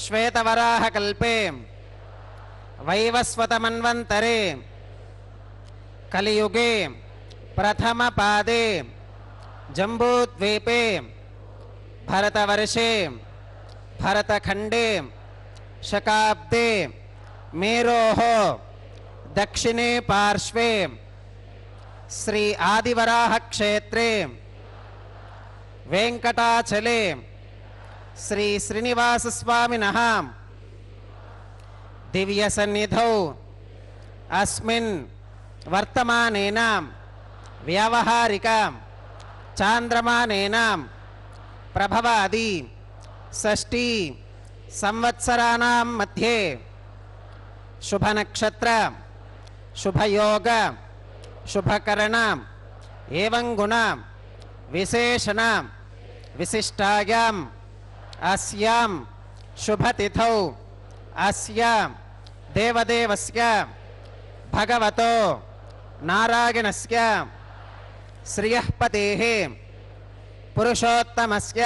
श्वेतवराह कल्पे वैवस्वत मन्वन्तरे कलियुगे प्रथम पादे जम्बूद्वीपे भरतवर्षे भरतखंडे शकाब्दे मेरोः दक्षिणे पार्श्वे श्री आदिवराह क्षेत्रे वेंकटाचले श्री श्रीनिवास स्वामिनः दिव्य सन्निधौ अस्मिन् वर्तमानेन व्यावहारिक चांद्रमानेन प्रभवादि षष्ठी संवत्सराणां मध्ये शुभ नक्षत्र शुभ योग शुभकरण एवं गुण विशेषण विशिष्टायां अस्यां शुभतिथौ अस्य देवदेवस्य भगवतो नारायणस्य श्रियःपतेः पुरुषोत्तमस्य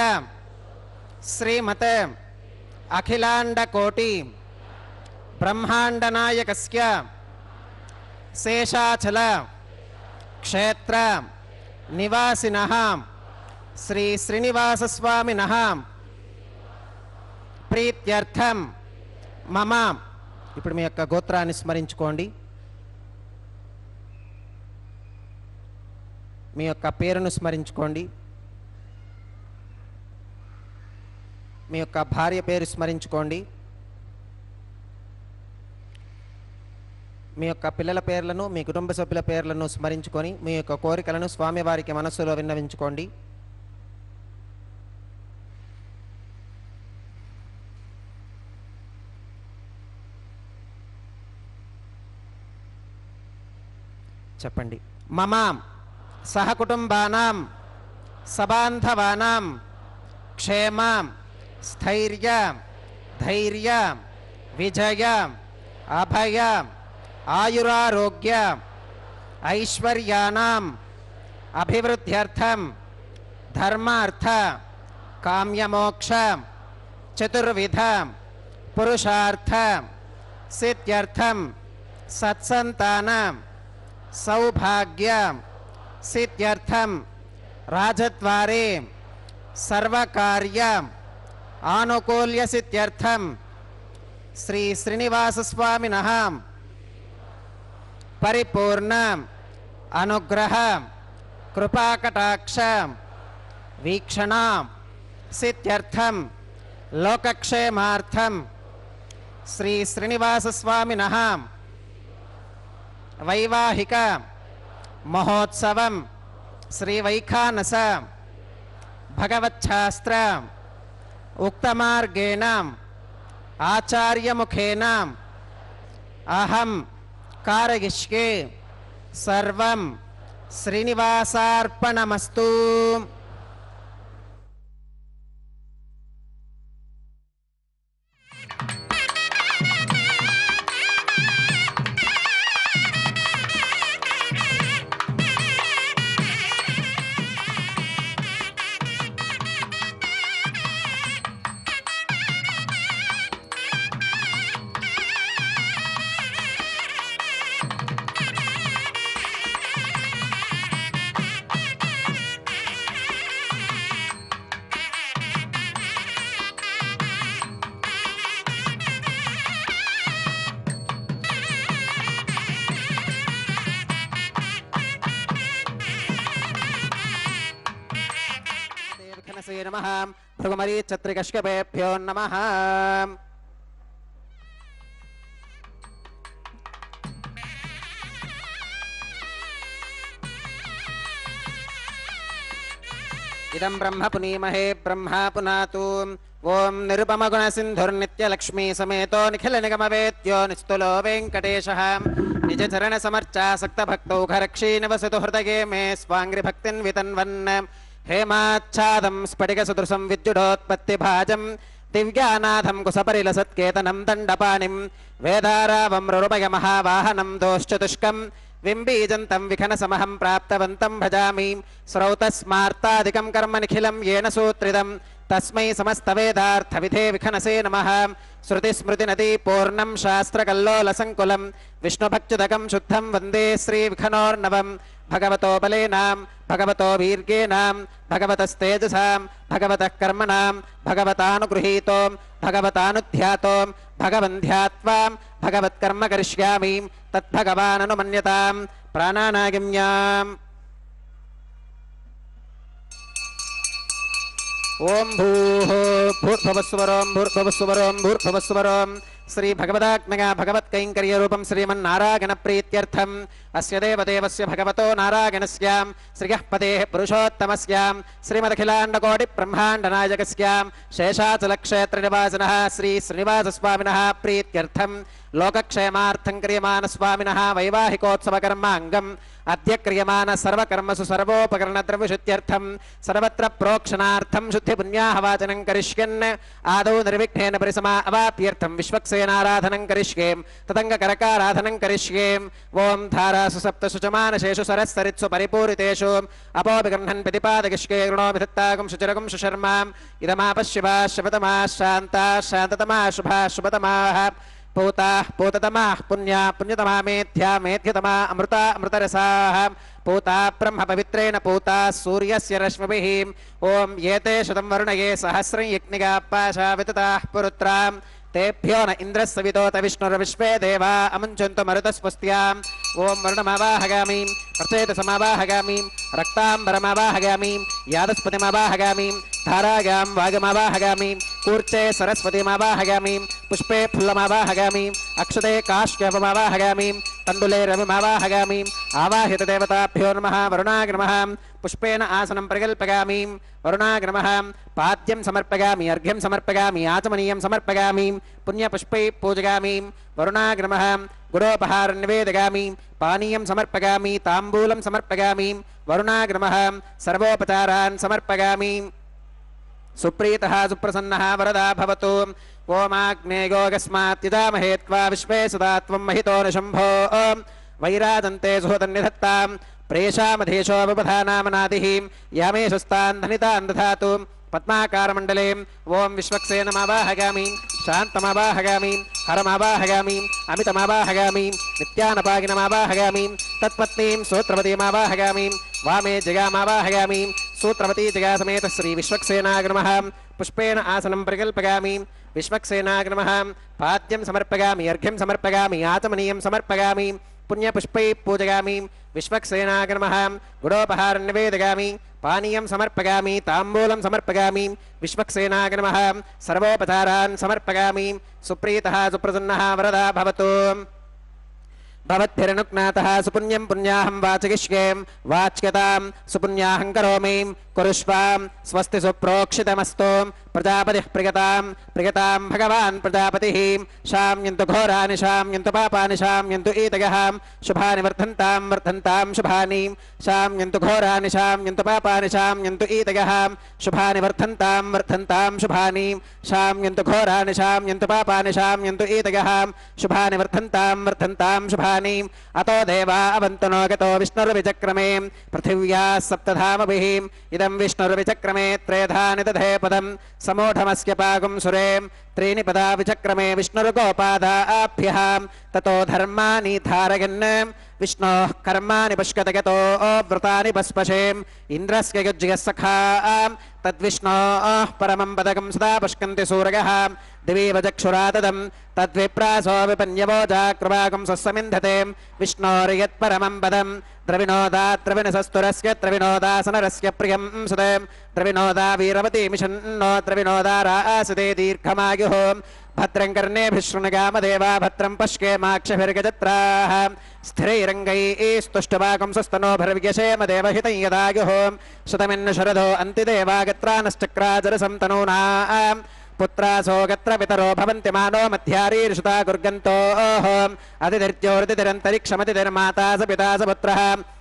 श्रीमते अखिलांडकोटि ब्रह्मांडनायकस्य शेषाचल क्षेत्र निवासिनः श्री श्रीनिवास स्वामिनः प्रीत्यर्थम मम ఇప్పుడు మీ యొక్క గోత్రాన్ని స్మరించుకోండి. మీ యొక్క పేరును స్మరించుకోండి. మీ యొక్క భార్య పేరు స్మరించుకోండి. మీ యొక్క పిల్లల పేర్లను మీ కుటుంబ సభ్యుల పేర్లను స్మరించుకొని మీ యొక్క కోరికలను స్వామివారికి మనస్సులో విన్నవించుకోండి. చెప్పండి. మమ సహకుటుంబానాం సబాంధవానాం క్షేమ స్థైర్య ధైర్య విజయ అభయ ఆయురారోగ్య ఐశ్వర్యానాం అభివృద్ధ్యర్థం ధర్మార్థ కామ్యమోక్ష చతుర్విధ పురుషార్థ సిద్ధ్యర్థం సత్సంతాన सौभाग्य सिद्ध्यर्थम राजद्वारे सर्वकार्य आनुकूल्य सिद्ध्यर्थम श्री श्रीनिवास स्वामिनः परिपूर्ण अनुग्रह कृपाकटाक्ष वीक्षण सिद्ध्यर्थम लोकक्षेमार्थम श्री श्रीनिवास स्वामिनः वैवाहिक महोत्सवं श्री वैखानस भगवच्छास्त्र उक्तमार्गेण आचार्य मुखेन अहं कारयिष्ये सर्वं श्रीनिवासार्पणमस्तु. नमः भृगुमरी छत्रिकश्यपेभ्यो नमः. इदं ब्रह्म पुनीमहे ब्रह्मा पुनातु. ओं निरुपमगुणसिन्धुर्नित्यलक्ष्मी समेतो निखिलनिगमवेद्यो निस्तुलो वेङ्कटेशः నిజ చరణ సమర్చాసక్త భక్తౌఘరక్షీ నివసతు హృదయే మే స్వాంగ్రిభక్తిన్ వితన్వన్ హేమాచ్ఛాదం స్ఫటిక సదృశం విద్యుడోత్పత్తి భాజం దివ్యానాథం కుసపరిలసత్కేతనం దండపాణిం వేదారావం రురుపయ మహావాహనం దోశ్చతుష్కం వింబీజంతం విఖన సమహం ప్రాప్తవంతం భజామి శ్రౌతస్మార్తాదికం కర్మ నిఖిలం येन సూత్రితం తస్మై సమస్త వేదార్థ విధే విఖనసే నమః శృతి స్మృతి నదీ పూర్ణం శాస్త్రకల్లోల సంకులం విష్ణుభక్త్యుదకం శుద్ధం వందే శ్రీ విఖనోర్నవం భగవతో బలేనాం భగవతో వీర్యేనాం భగవతస్తేజసాం భగవతః కర్మణాం భగవతానుగృహీతో భగవతానుధ్యాతో భగవంధ్యాత్వా భగవత్కర్మ కరిష్యామి తద్భగవాననుమన్యతాం ప్రాణానాగిమ్యాం ఓం భూర్భువస్వరం భూర్భువస్వరం భూర్భువస్వరం శ్రీ భగవదాత్మగా భగవత్కైంకర్య రూపం శ్రీమన్నారాయణ ప్రీత్యర్థం అస్య దేవదేవస్య భగవతో నారాయణస్యాం శ్రియః పదేః పురుషోత్తమస్యాం శ్రీమదఖిలాండకోటి బ్రహ్మాండనాయకస్యాం శేషాచలక్షేత్ర నివాసినః శ్రీ శ్రీనివాసస్వామినః ప్రీత్యర్థం లోకక్షేమార్థం క్రియమాన స్వామినః వైవాహికోత్సవకర్మాంగం అద్య క్రియమాన సర్వకర్మసు సర్వోపకరణ ద్రవ్యశుద్ధ్యర్థం సర్వత్ర ప్రోక్షణార్థం శుద్ధి పుణ్యాహవాచనం కరిష్యన్ ఆదౌ నిర్విఘ్నేన పరిసమా అవాప్యర్థం విశ్వక్సేనారాధనం కరిష్యే తదంగ కరకారాధనం కరిష్యే ఓం ధారాసు సప్తసు చ మానశేషు సరస్సరిత్సు పరిపూరితేషు అపోభిగృహ్ణన్ ప్రతిపాదకిష్కే గృణోమి దత్తాగం శుచిరగం సుశర్మాం ఇదమాపశివా శివతమా శాంతా శాంతతమా శుభా శుభతమాః పూతా పూతతమాః పుణ్యా పుణ్యతమా మేధ్యా మేధ్యతమా అమృతా అమృతరసాః పూతా బ్రహ్మ పవిత్రేణ పూతా సూర్యస్య రశ్మిభిః ఓం ఏతే శతం వరుణయే సహస్రం యజ్ఞిగా పాశా వితతాః పురుత్రాం तेभ्यो न इंद्रस्य विदोत विष्णुर्विश्वे देवा अमुञ्चन्तु मरुतस्पुस्त्याम् ओं वरुणमावाहगामीं प्रचेतसमावाहगामीं रक्ताम्बरमावाहगामीं यादस्पतिमावाहगामीं धारागां वागमावाहगामीं कूर्चे सरस्वतीमावाहगामीं पुष्पे फुल्लमावाहगामीं अक्षते काश्यपमावाहगामीं तण्डुले रविमावाहगामीं आवाहितदेवताभ्यो नमः वरुणाय नमः पुष्पेण आसनं प्रकल्पयामि वरुणाय नमः पाद्यं समर्पयामि अर्घ्यं समर्पयामि आचमनीयं समर्पयामि पुण्यपुष्पैः पूजयामि वरुणाय नमः गुरोपहारं निवेदयामि पानीयं समर्पयामि ताम्बूलं समर्पयामि वरुणाय नमः सर्वोपचारान् समर्पयामि सुप्रीतः सुप्रसन्नः वरदा भवतु ओमाग्नेयोगस्मात् यजामहे त्वा विश्वे सदा त्वं महितो न शम्भो वैराजन्ते सुहृदन्निधत्ताम् प्रेषामधेशो विपधानामनादिः यामेशस्तान् धनितान् दधातु पद्माकारमण्डले ओं विश्वक्सेनमावाहगामि शान्तमावाहगामि हरमावाहगामि अमितमावाहगामि नित्यानपागिनमावाहगामि तत्पत्नीं सूत्रवतीमावाहगामि वामे जगामावाहगामि सूत्रवती जगा समेत श्री विश्वक्सेनाय नमः पुष्पेण आसनं प्रकल्पयामि विश्वक्सेनाय नमः पाद्यं समर्पयामि अर्घ्यं समर्पयामि आचमनीयं समर्पयामि पुण्यपुष्पैः पूजयामि विश्वक्सेनाय नमः गुडोपहारं निवेदयामि पानीयं समर्पयामि ताम्बूलं समर्पयामि विश्वक्सेनाय नमः सर्वोपचारान् समर्पयामि सुप्रीतः सुप्रसन्नः वरदा भवतु भवद्भिरनुज्ञातः सुपुण्यं पुण्याहं वाचयिष्ये वाच्यतां सुपुण्याहं करोमि कुरुष्वां स्वस्ति सुप्रोक्षितमस्तु प्रजापतिः प्रियतां भगवान् प्रजापतिः शाम्यन्तु घोराणि शाम्यन्तु पापानि शाम्यन्तु ईतयः शुभानि वर्धन्तां शुभानि शाम्यन्तु घोराणि शाम्यन्तु पापानि शाम्यन्तु ईतयः शुभानि वर्धन्तां शुभानि शाम्यन्तु घोराणि शाम्यन्तु पापानि शाम्यन्तु ईतयः शुभानि वर्धन्तां शुभानि अतो देवा अवन्तु नो गतो विष्णुर्विचक्रमे पृथिव्याः सप्तधामभिः इदं विष्णुर्विचक्रमे त्रेधानि दधे पदं समूढमस्य पागुं सुरे त्रीणि पदा विचक्रमे विष्णुर्गोपादाभ्यः ततो धर्माणि धारयन् विष्णोः कर्माणि पश्यत गतो व्रतानि पस्पशेम् इन्द्रस्य युज्यः सखा तद्विष्णोः परमं पदकं सदा पश्यन्ति सूरयः दिवीव चक्षुरातदं तद्विप्रासो विपन्यवोजाकृपाकं सस्समिन्धते विष्णोर्यत्परमं पदं द्रविणोदाद्रविणसस्तुरस्य द्रविणोदासनरस्य प्रियं सुते द्रविणोदा वीरवती मिषन्नो द्रविणोदा रासते दीर्घमायुः भद्रं कर्णेभिः शृणुगामदेवा भद्रं पश्येमाक्षभिर्गजत्राः स्थिरैरङ्गैस्तुष्टवाकं स्वस्तनोभिर्व्यशेम देवहितं यदायुः शतमिन्न शरदो अन्तिदेवागत्रानश्चक्राजरसं तनूनां पुत्रासो गत्र पितरो भवन्ति मानो मध्यारीर्षुता गुर्गन्तोः अतिथिर्ज्योतिथिरन्तरिक्षमतिथिर्माता स पिता स पुत्रः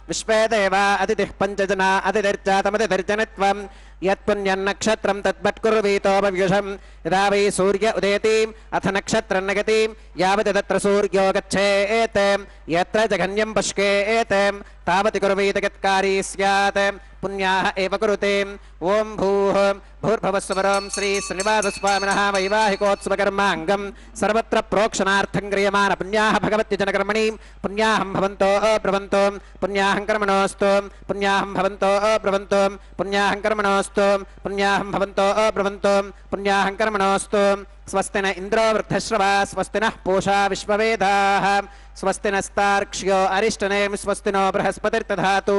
विश्वे देवा अतिथिः पञ्चजना अतिथिर्जातमतिथिर्जनित्वम् यत्पुण्यन्नक्षत्रं तद्वत्कुर्वीतोपव्युषम् यदा वै सूर्य उदेति अथ नक्षत्रं नगति यावत् तत्र सूर्यो गच्छेत् यत्र जघन्यं पुष्केत् तावत् कुर्वीत यत्कारी स्यात् पुण्याः एव कुरुते ओम भूः भूर्भुवस्वरं श्री श्रीनिवासस्वामिनः वैवाहिकोत्सवकर्माङ्गं सर्वत्र प्रोक्षणार्थं क्रियमाण पुण्याः भगवत्यजनकर्मणि पुण्याहं भवन्तो अब्रवन्तो पुण्याहं कर्मणोऽस्तु पुण्याहं भवन्तो अब्रवन्तो पुण्याहं कर्मणोऽस्तु पुण्याहं भवन्तो अब्रवन्तो पुण्याहं कर्मणोऽस्तु स्वस्ति न इन्द्रो वृद्धश्रवा स्वस्ति नः पूषा विश्ववेदाः स्वस्ति नस्तार्क्ष्यो अरिष्टनेमिः स्वस्ति नो बृहस्पतिर्दधातु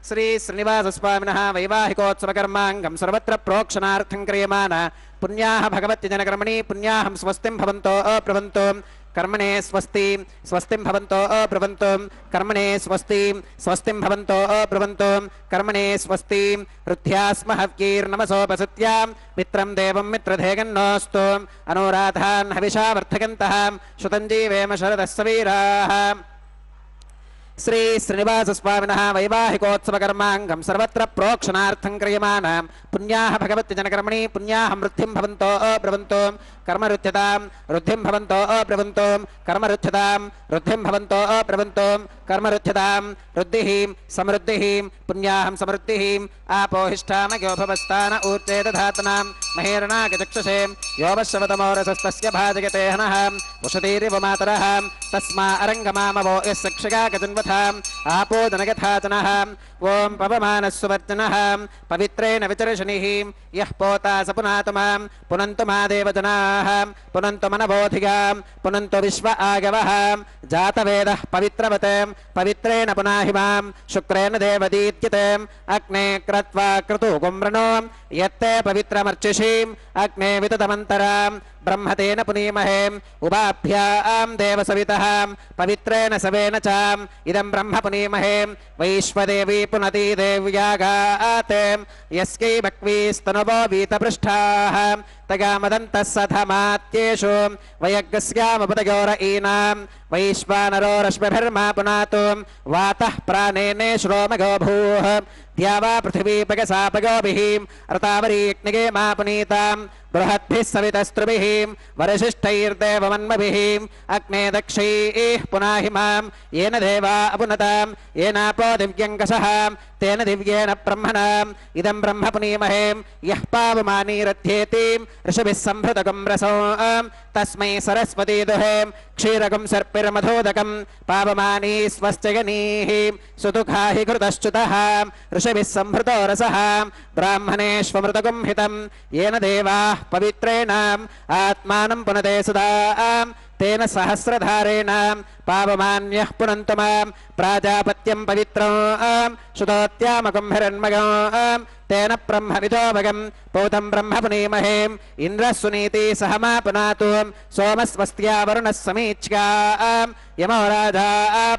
श्री श्रीनिवासस्वामिनः वैवाहिकोत्सवकर्माङ्गं सर्वत्र प्रोक्षणार्थं क्रियमाण पुण्याः भगवत्यजनकर्मणि पुण्याहं स्वस्तिं भवन्तो अब्रवन्तो कर्मणे स्वस्ति स्वस्तिं भवन्तो अब्रवन्तो कर्मणे स्वस्ति स्वस्तिं भवन्तो अब्रवन्तो कर्मणे स्वस्ति रुद्ध्यास्म हव्यैर्नमसोपसत्यां मित्रं देवं मित्रधेगन्नोऽस्तु अनुराधान् हविषा वर्धयन्तः श्रुतं जीवेम शरदः वीराः श्री श्रीनिवासस्वामिनः वैवाहिकोत्सवकर्माङ्गं सर्वत्र प्रोक्षणार्थं क्रियमाण पुण्याः भगवत्यजनकर्मणि पुण्याहं वृद्धिं भवन्तो अब्रवन्तो कर्मरुध्यतां वृद्धिं भवन्तो अब्रवन्तो कर्मरुध्यतां वृद्धिं भवन्तो अब्रवन्तो कर्मरुध्यतां वृद्धिः समृद्धिः पुण्याहं समृद्धिः आपोहिष्ठामग्यो भवस्तान ऊर्जे दधातनां महेरणागचक्षुषे योवश्रवतमोरसस्तस्य भाजयते हनः वसतीरिव मातरः तस्मा अरङ्गमामवो यस्य क्षिगागजन्वथाम् आपो जनगथाचनः ओं पवमानस्सुवर्जनः पवित्रेण विचर्षणिः यः पोता स पुनातु मां पुनन्तु मा देवजनाः पुनन्तु मनबोधिगां पुनन्तु विश्व आगवः जातवेदः पवित्रवते पवित्रेण पुनाहि मां शुक्रेण देवदीत्यते अग्ने क्रत्वा क्रतुगुम्रणो यत्ते पवित्रमर्चिषीम् अग्ने विततमन्तरां ब्रह्मतेन पुनीमहे उभाभ्यां देवसवितः पवित्रेण सवेन चाम् इदं ब्रह्म पुनीमहे वैश्वदेवी पुनती देव्यागात् यस्यै भक्वीस्तनुवो वीतपृष्ठाः तगामदन्तः सधमात्येषु वयग्स्यामपतयोर ईनां वैश्वानरो रश्मिभिर्मा पुनातु वातः प्राणेने श्रोमगो भूः द्यावा पृथिवी पगसापगोभिः रतावरीग्निगे मा पुनीतां बृहद्भिः सवितस्त्रुभिः वरशिष्ठैर्देवमन्मभिः अग्ने दक्षैः पुनाहि मां येन देवा अपुनतां येनापो दिव्यङ्कषः तेन दिव्येन ब्रह्मणाम् इदं ब्रह्म पुनीमहे यः पावमानीरथ्येति ऋषभिः सम्भृतकं रसो तस्मै सरस्वती दुहे क्षीरकं सर्पिर्मधोदकं पावमानी स्वश्चयनीः सुदुःखा हि कृतश्च्युतः ऋषभिः सम्भृतो रसः ब्राह्मणेष्वमृतकं हितं येन देवाः पवित्रेण आत्मानं पुनते सदा तेन सहस्रधारेण पावमान्यः पुनन्तु मां प्राजापत्यं पवित्रं शुद्धोत्यामकं हिरण्मयं तेन ब्रह्मविदोभगं पौतं ब्रह्म पुनीमहे इन्द्रः सुनीति सह मा पुनातु सोमस्वस्त्या वरुणः समीच्या यमो राजा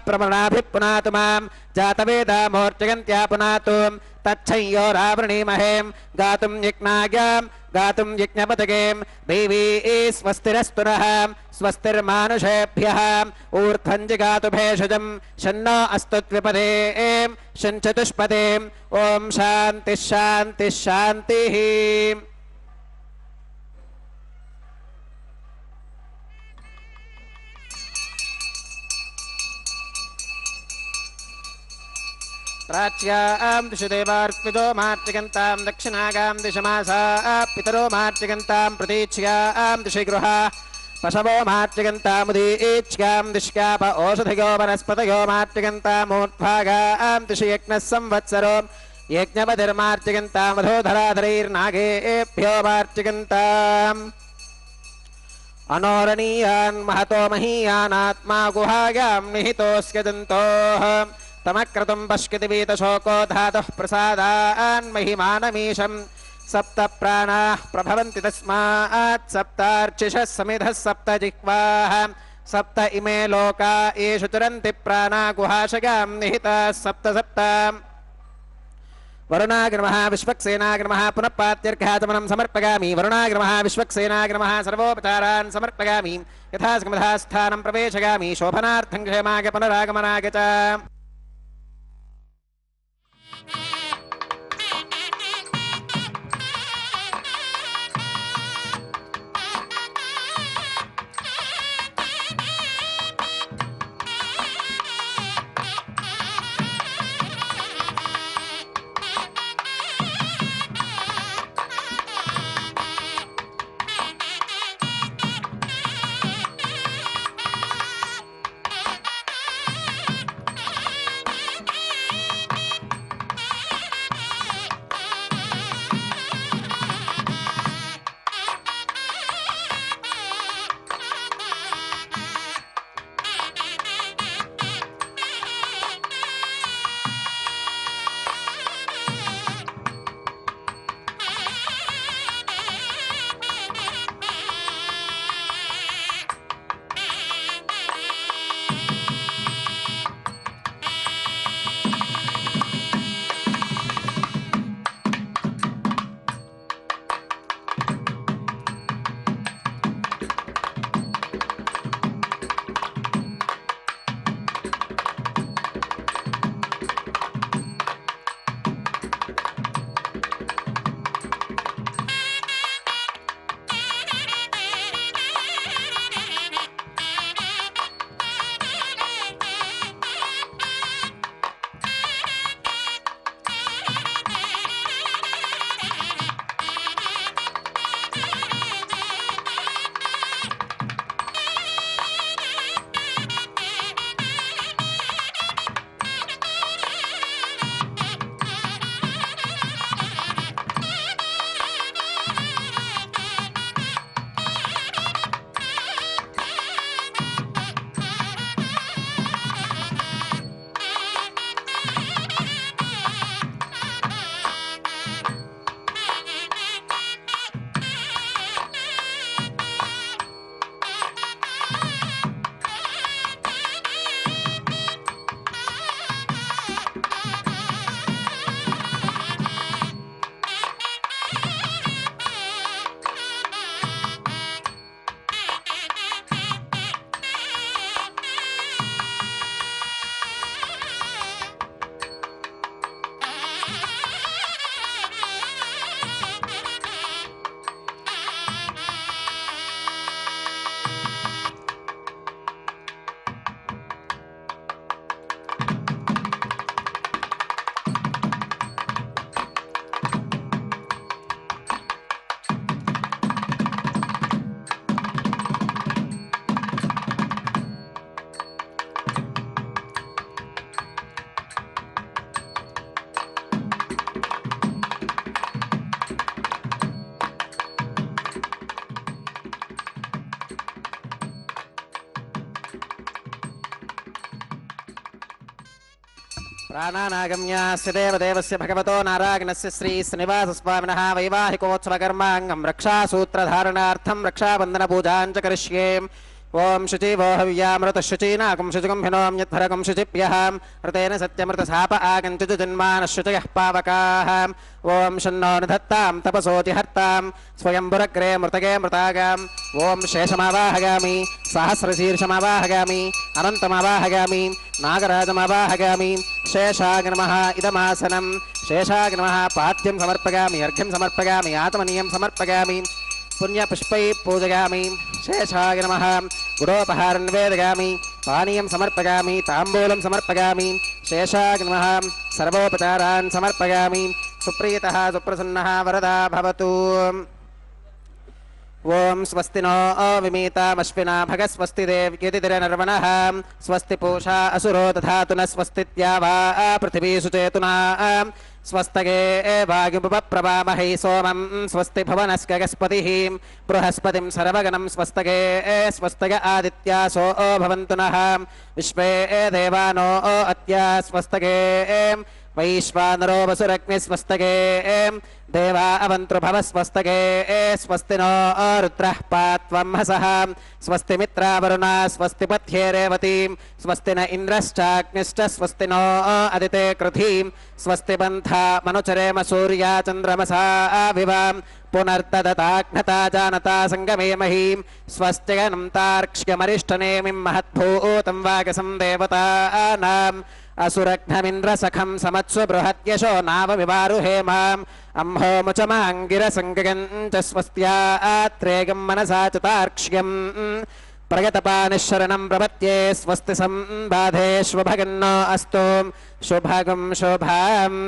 प्रमणाभिः पुनातु मां जातवेदा मोर्चयन्त्या पुनातु तच्छंयो रावृणीमहे गातुं यज्ञाज्ञां गातुं यज्ञपतकें देवी स्वस्तिरस्तु नः स्वस्तिर्मानुषेभ्यः ऊर्ध्वं जिगातु भेषजं शन्नो अस्तु द्विपदे शञ्चतुष्पदे ॐ शान्तिः शान्तिः शान्तिः प्राच्यां दिशि देवार्पितो मार्तिकन्तां दक्षिणागां दिशमासा पितरो मार्तिकन्तां प्रतीच्यां दिशि गृहा पशवो मार्तिकन्तामुदीच्यां दिश्याप ओषधयो वनस्पतयो मार्तिकन्तामूर्ध्वागां दिशि यज्ञः संवत्सरो यज्ञपतिर्मार्तिकन्तां मधोधराधरैर्नागेभ्यो मार्तिकन्ताम् अनोरणीयान् महतो महीयानात्मा गुहायां निहितोऽस्य जन्तोः तमक्रतुं पश्यति वीतशोको धातुः प्रसादान् महिमानमीशं सप्त प्राणाः प्रभवन्ति तस्मात् सप्तार्चिषः समिधः सप्त जिह्वाः सप्त इमे लोका येषु चरन्ति प्राणा गुहाशयां निहिताः सप्त सप्त वरुणाय नमः विश्वक्सेनाय नमः पुनः पात्यर्घ्याचमनं समर्पयामि वरुणाय नमः विश्वक्सेनाय नमः सर्वोपचारान् समर्पयामि यथासमधा स्थानं प्रवेशयामि शोभनार्थं क्षेमाय पुनरागमनाय च प्राणानागम्यास्य देवदेवस्य भगवतो नारायणस्य श्री श्रीनिवासस्वामिनः वैवाहिकोत्सवकर्माङ्गं रक्षासूत्रधारणार्थं रक्षाबन्धनपूजां च करिष्ये। ओम शुचि वो हव्यामृत शुचीनाकं शुचिकं हिनोम्यद्भरकं शुचिभ्यः ऋतेन सत्यमृतसाप आगन्तु जन्मानः शुचयः पावकाः। ओम शन्नो निधत्तां तपसोतिहर्तां स्वयंभुरग्रे मृतगे मृतागाम्। ओम शेषमावाहयामि सहस्रशीर्षमावाहयामि अनन्तमावाहयामि नागराजमावाहयामि। शेषाय नमः इदमासनं शेषाय नमः पाद्यं समर्पयामि अर्घ्यं समर्पयामि आत्मनीयं समर्पयामि पुण्यपुष्पै पूजयामि। शेषाय नमः गुडोपहारं निवेदयामि पानीयं समर्पयामि ताम्बूलं समर्पयामि। शेषाय नमः सर्वोपचारान् समर्पयामि। सुप्रीतः सुप्रसन्नः वरदा भवतु। ओम स्वस्ति नो विमीतामश्विना भगस्वस्ति देव्यतिरनर्वणः स्वस्ति पूषा असुरो दधातु न स्वस्तित्या वा पृथिवी सुचेतुना स्वस्तगे वायुपप्रवामहे सोमं स्वस्ति भुवनस्कगस्पतिः बृहस्पतिं सर्वगणं स्वस्तगे स्वस्तग वैश्वानरो वसुरग्निस्वस्तके देवा अवन्तृभवस्वस्तके स्वस्ति नो रुद्रः पात्वं हसः स्वस्ति मित्रावरुणा स्वस्ति पथ्ये रेवतीं स्वस्ति न इन्द्रश्चाग्निश्च स्वस्ति नो अदिते कृधीं स्वस्ति बन्धा मनुचरेम सूर्या चन्द्रमसा विवां पुनर्तदताघ्नता जानता सङ्गमे महीं स्वस्त्यगनं तार्क्ष्यमरिष्टनेमिं महद्भूतं वागसं देवतानाम् असुरघ्नमिन्द्रसखं समत्सु बृहद्यशो नावविवारुहेमाम् अम्भोमुचमाङ्गिरसङ्गगं च स्वस्त्यात्रेगं मनसा च तार्क्ष्यम् प्रगतपानिशरणं प्रपद्ये स्वस्ति सम्बाधेष्वभगन्नो अस्तु शुभगं शुभम्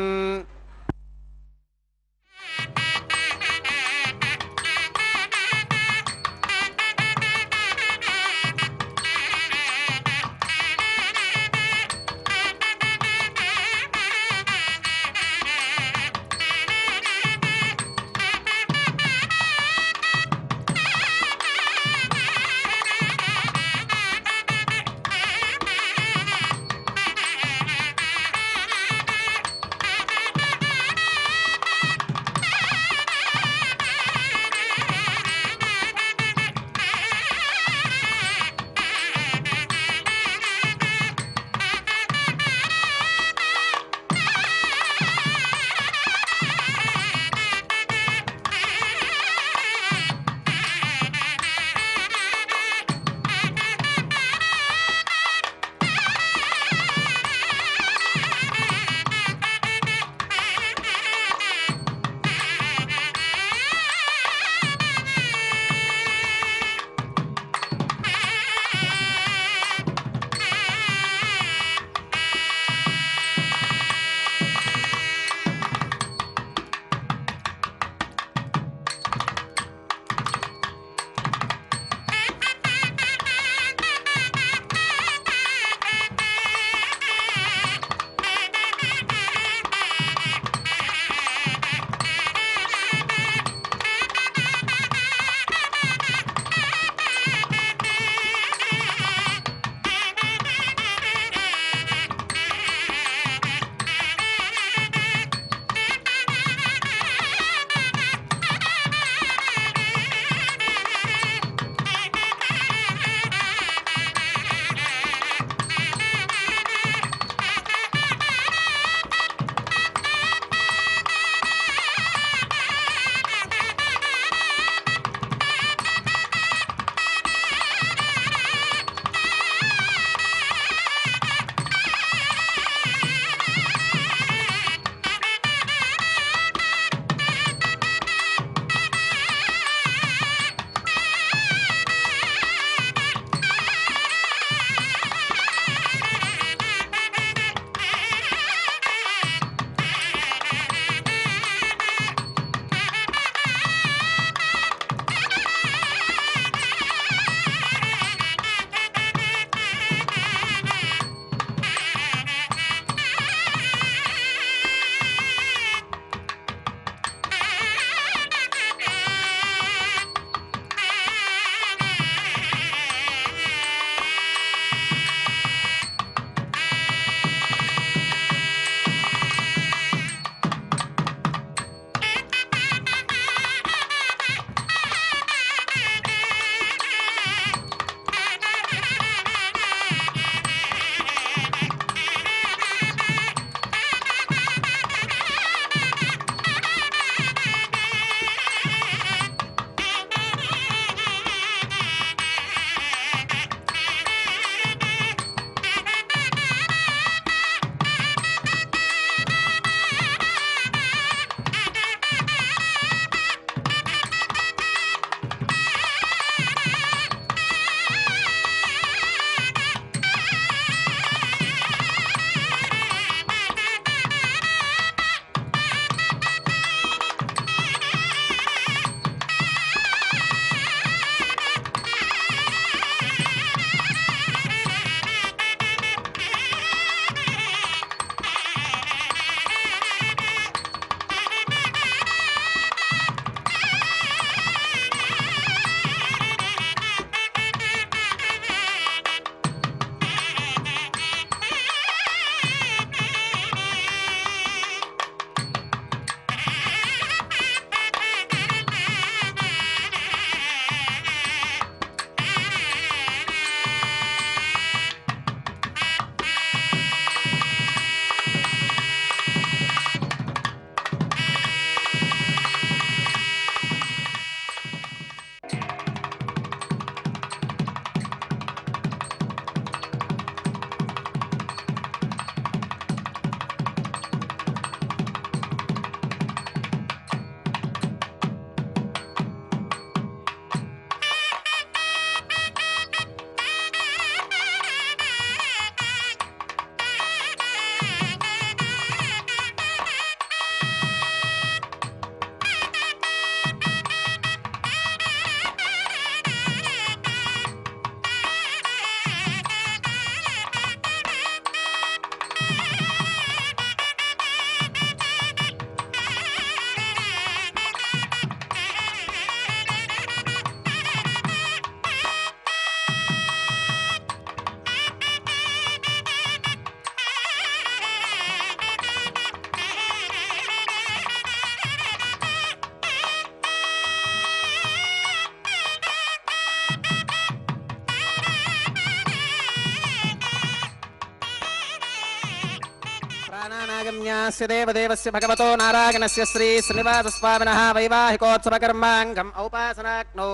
समागम्यास्य देवदेवस्य भगवतो नारायणस्य श्री श्रीनिवासस्वामिनः वैवाहिकोत्सवकर्माङ्गम् औपासनाग्नौ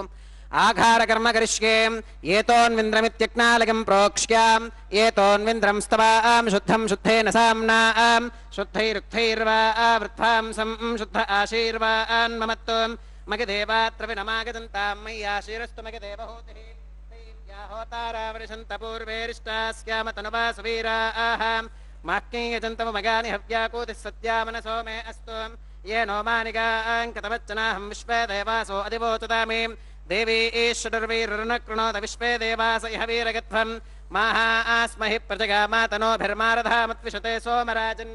आघारकर्म करिष्ये एतोन्विन्द्रमित्यज्ञालकं प्रोक्ष्याम् एतोन्विन्द्रं स्तवाम् शुद्धं शुद्धेन साम्नाम् शुद्धैरुक्थैर्वा आवृत्वांसं शुद्ध आशीर्वान् ममत्वं मगदेवात्र विनमागदन्तां मय्याशीरस्तु मगदेवहूतिः होतारावरिशन्त पूर्वेरिष्टास्यामतनुवासवीराः माक्ययजन्तमगानि हव्याकूतिः सत्यामनसो मे अस्तु ये नो मानिकाङ्कतवच्चनाहं विश्वे देवासो अधिवोचतामि देवी ईश्वरवीर्नकृणोत विश्वे देवास इह वीरगत्वं माहास्महि प्रजगामातनोभिर्मारधामत्विषते सोमराजन्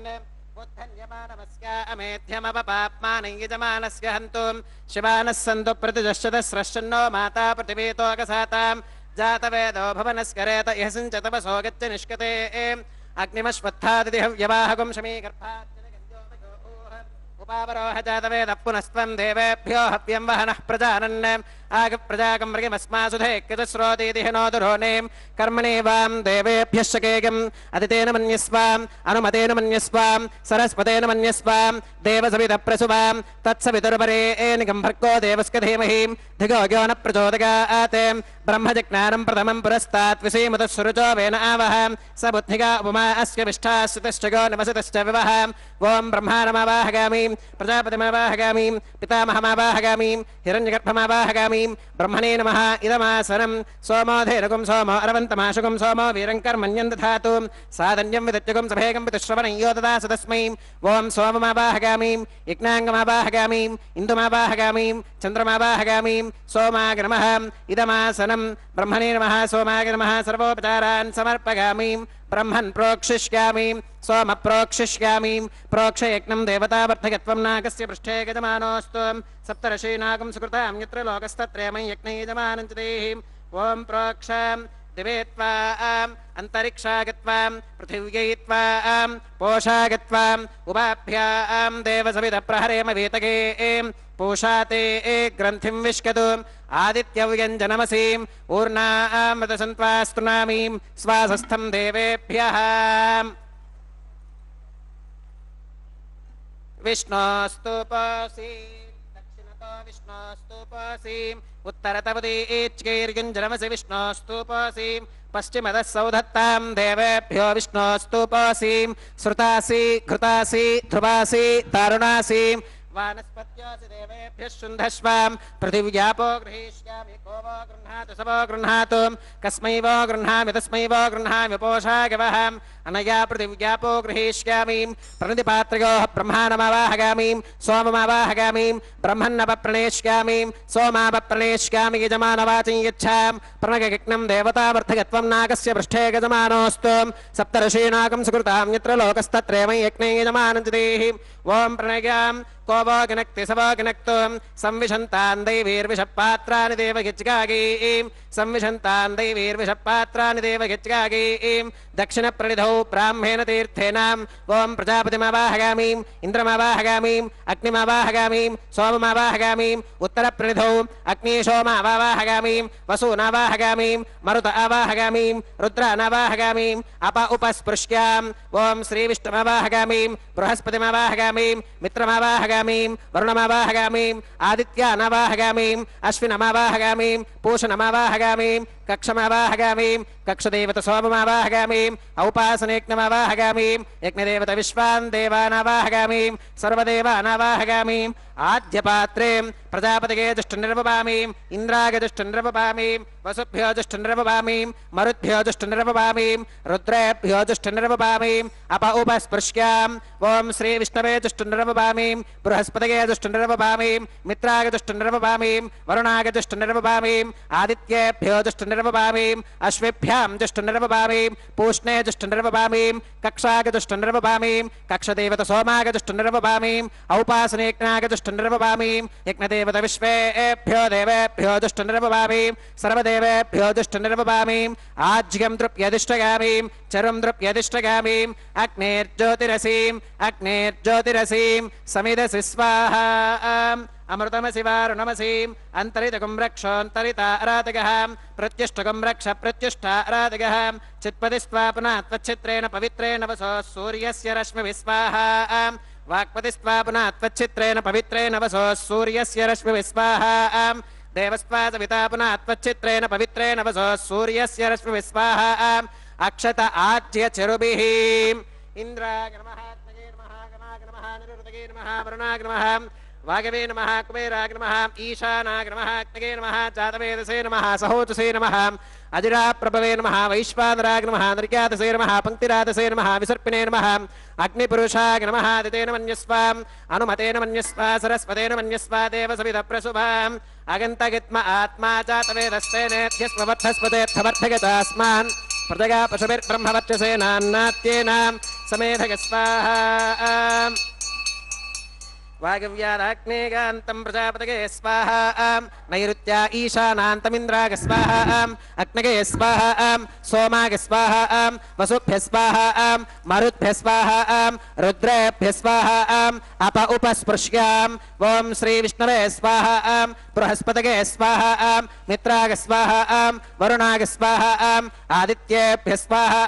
बुद्धन्यमानमस्य अमेध्यमपपाप्मानं यजमानस्य हन्तुं शिवानः सन्तु प्रतिजश्चतस्रश्चन्नो माता पृथिवीतोऽकसाताम् जातवेदो भवनस्करेत इह सिञ्च तपसो गच्छ निष्कते अग्निमश्वत्थादिहव्यवाहकं शमीकर्पाच्चनगञ्जोपयोः उपावरोह जातवेदः पुनस्त्वं देवेभ्यो हव्यं वहनः प्रजानन् आगप्रजाकं मृगिमस्मासुधेक्यजस्रोतीतिः नो दुरोणीं कर्मणि वां देवेभ्यः शकेयम् अदितेन मन्यस्वाम् अनुमतेन मन्यस्वाम् सरस्वतेन मन्यस्वाम् देवसवितप्रसुवाम् तत्सवितुर्वरेणिकं भर्गो देवस्य धीमहि धिगो यो न प्रचोदयात् ब्रह्मजज्ञानं प्रथमं पुरस्तात् विसीमतः सुरुचो वेन आवह स बुद्धिगा उपमा अस्य विष्ठाश्रितश्च गो निवसितश्च विवह ओं ब्रह्माणमावाहगामि प्रजापतिमावाहगामि पितामहमावाहगामि हिरण्यगर्भमावाहगामि ब्रह्मणे नमः इदमासनं सोमोधेनुकं सोमो अरवन्तमाशुकं सोमो वीरं कर्मण्यं दधातु साधन्यं विदत्यगं सभेगं पितुश्रवणं यो ददास तस्मै ओं सोममावाहगामि यज्ञाङ्गमावाहगामि इन्दुमावाहगामि चन्द्रमावाहगामि सोमाय नमः इदमासनं ब्रह्मणे नमः सोमाय नमः सर्वोपचारान् समर्पयामि ब्रह्मन् प्रोक्षिष्यामि सोम प्रोक्षिष्यामि प्रोक्षयज्ञं देवतावर्धकत्वं नागस्य पृष्ठे गजमानोऽस्तु सप्तर्षीनागं सुकृतां यत्र लोकस्तत्रयमं यज्ञे यजमानं च देहि ॐ प्रोक्षां दिवे त्वाम् अन्तरिक्षागत्वां पृथिव्यै त्वाम् पोषागत्वाम् उपाभ्यां देवसवितप्रहरेम वीतगे पूषाते ग्रन्थिं विष्कतु आदित्यव्यञ्जनमसीं ऊर्णामृतसन्त्वास्तुनामीं स्वासस्थं देवेभ्यः विष्णोस्तुपासि दक्षिणतो विष्णोस्तुपासि उत्तरतवदीच्कैर्युञ्जनमसि विष्णोस्तुपासि पश्चिमतः सौधत्तां देवेभ्यो विष्णोस्तुपासि श्रुतासि घृतासि ध्रुवासि तारुणासि वानस्पत्योऽसि देवेभ्यः शुन्धस्वां पृथिव्यापो गृहीष्यामि को वो गृह्णातु स वो गृह्णातु कस्मै वो गृह्णामि तस्मै वो गृह्णामि पोषागवः अनया पृथिव्यापो गृहीष्यामि प्रणितिपात्रयोः ब्रह्माणमावाहगामि सोममावाहगामि ब्रह्मन्नवप्रणेष्यामि सोमावप्रणेष्यामि यजमानवाचं यच्छां प्रणगयज्ञं देवतावर्धकत्वं नागस्य पृष्ठे गजमानोऽस्तु सप्तर्षीणागं सुकृतां यत्र लोकस्तत्रयमं यज्ञे यजमानं च देहि ओं प्रणयां को वो गिनक्ति स वो गिनक्तु संविशन्तान् दैवीर्विषपात्राणि देवगिच्कागीं संविशन्तान् दैवीर्विषपात्राणि देवगिच्कागीं दक्षिणप्रणिधौ ब्राह्मेण तीर्थेन ओं प्रजापतिमावाहगामि इन्द्रमावाहगामि अग्निमावाहगामि सोममावाहगामि उत्तरप्रणिधौ अग्निशोमावाहगामि वसूनावाहगामि मरुत आवाहगामि रुद्रानावाहगामि अप उपस्पृश्याम् ओं श्रीविष्णुमावाहगामि बृहस्पतिमावाहगामि मित्रमावाहगामि वरुणमावाहगामि आदित्यानावाहगामि अश्विनमावाहगामि पूषणमावाहगामि कक्षमावाहगामि कक्षदेवत सोममावाहगामि औपासनेज्ञमावाहगामि यज्ञदेवत विश्वान् देवानावाहगामि सर्वदेवानावाहगामि आद्यपात्रे प्रजापतिगे जुष्टनिर्वपामि इन्द्राय जुष्टनिर्वपामि वसुभ्यो जुष्टनिर्वपामि मरुद्भ्यो जुष्टनिर्वपामि रुद्रेभ्यो जुष्टनिर्वपामि अप उपस्पृश्याम् ओं श्रीविष्णवे जुष्टनिर्वपामि बृहस्पतिगे जुष्टनिर्वपामि मित्राय जुष्टनिर्वपामि वरुणाय जुष्टनिर्वपामि आदित्येभ्यो जुष्टनिर्वपामि अश्वेभ्यां जुष्टनिर्वपामि पूष्णे जुष्टनिर्वपामि कक्षाय जुष्टनिर्वपामि कक्षदेवत सोमाय जुष्टनिर्वपामि औपासनेज्ञाय जुष्टनिर्वपामि यज्ञदेवत विश्वेभ्यो देवेभ्यो जुष्टनिर्वपामि सर्वदेवेभ्यो जुष्टनिर्वपामि आज्यं द्रुप्यधिष्ठयामि चरुं द्रुप्यधिष्ठयामि अग्नेर्ज्योतिरसीं समिदसि स्वाहा अमृतमसि वारुणमसीम् अन्तरितकं रक्षोऽन्तरिता अरातगः प्रत्युष्टकं रक्ष प्रत्युष्टा अरातगः चित्पतिस्त्वा पुनः त्वच्छित्रेण पवित्रेण वसो सूर्यस्य रश्मिभिः स्वाहा वाक्पतिस्त्वा पुनः त्वच्छित्रेण पवित्रेण वसो सूर्यस्य रश्मिभिः स्वाहा देवस्त्वा सविता पुनः त्वच्छित्रेण पवित्रेण वसो सूर्यस्य रश्मिभिः स्वाहा अक्षत आज्य चरुभिः इन्द्राय नमः अग्नये नमः गणाय नमः निरुतगे नमः वरुणाय नमः वागवे नमः कुबेराय नमः ईशानाय नमः अग्नये नमः जातवेदसे नमः सहोजसे नमः अजिराप्रभवे नमः वैश्वानराय नमः निर्ज्ञातसे नमः पंक्तिरातसे नमः विसर्पिणे नमः अग्निपुरुषाय नमः दितेन मन्यस्व अनुमतेन मन्यस्व सरस्वतेन मन्यस्व देवसविधप्रसुभाम् अगन्तगित्म आत्मा जातवेदस्तेनेध्यस्ववर्धस्पतेऽर्थवर्धगतास्मान् प्रजगा पशुभिर्ब्रह्मवर्चसेनान्नात्येनां समेधगस्वाहा वागव्यादाग्नेगान्तं प्रजापतये स्वाहा नैऋत्या ईशानान्तमिन्द्राग स्वाहा अग्नगे स्वाहा सोमाग स्वाहा वसुभ्य स्वाहा मरुद्भ्य स्वाहा रुद्रेभ्य स्वाहा अप उपस्पृश्याम् ओं श्री विष्णवे स्वाहा बृहस्पतये स्वाहा मित्राग स्वाहा वरुणाग स्वाहा आदित्येभ्य स्वाहा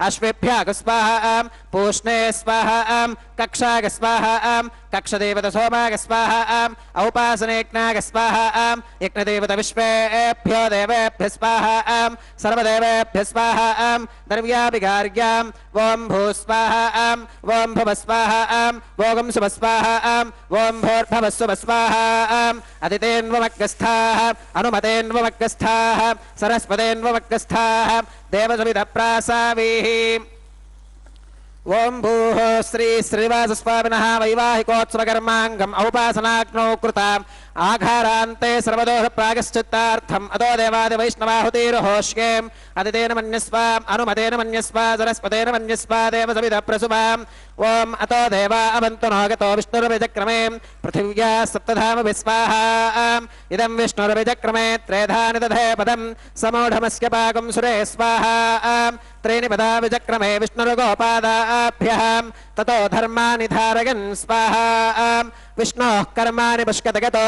अश्वेभ्यः स्वाहा पूष्णे स्वाहा कक्षाग स्वाहा कक्षदेवत सोमाग स्वाहा औपासनेज्ञाग स्वाहा यज्ञदेवत विश्वेभ्यो देवेभ्य स्वाहा सर्वदेवेभ्य स्वाहा द्रव्याभिगार्याम् ओं भू स्वाहा ओं भुव स्वाहा भोगं शुभ स्वाहा ओं भूर्भुवः स्वाहा अदितेन्वमग्रस्थाः अनुमतेन्वमग्रस्थाः सरस्वतेन्वमग्रस्थाः देवसविधप्रासावीः ओं भूः श्री श्रीनिवासस्वामिनः वैवाहिकोत्सवकर्माङ्गम् औपासनाग्नौ कृताम् आघारान्ते सर्वदोष प्रागश्चित्तार्थम् अतो देवादिवैष्णवाहुतिर्होष्येम् अदितेन मन्यस्वाम् अनुमतेन मन्यस्वा सरस्वतेन मन्यस्वा देवसविधप्रसुभाम् ओं अतो देवा अवन्तु नो गतो विष्णुरभिचक्रमे पृथिव्या सप्तधामभिः स्वाहा इदं विष्णुरभिचक्रमे त्रेधानि दधे पदम् समूढमस्य पाकं सुरे स्वाहा त्रीणि पदा विचक्रमे विष्णुर्गोपादाभ्यः ततो धर्माणि धारयन् स्वाहा विष्णोः कर्माणि पुष्कतगतो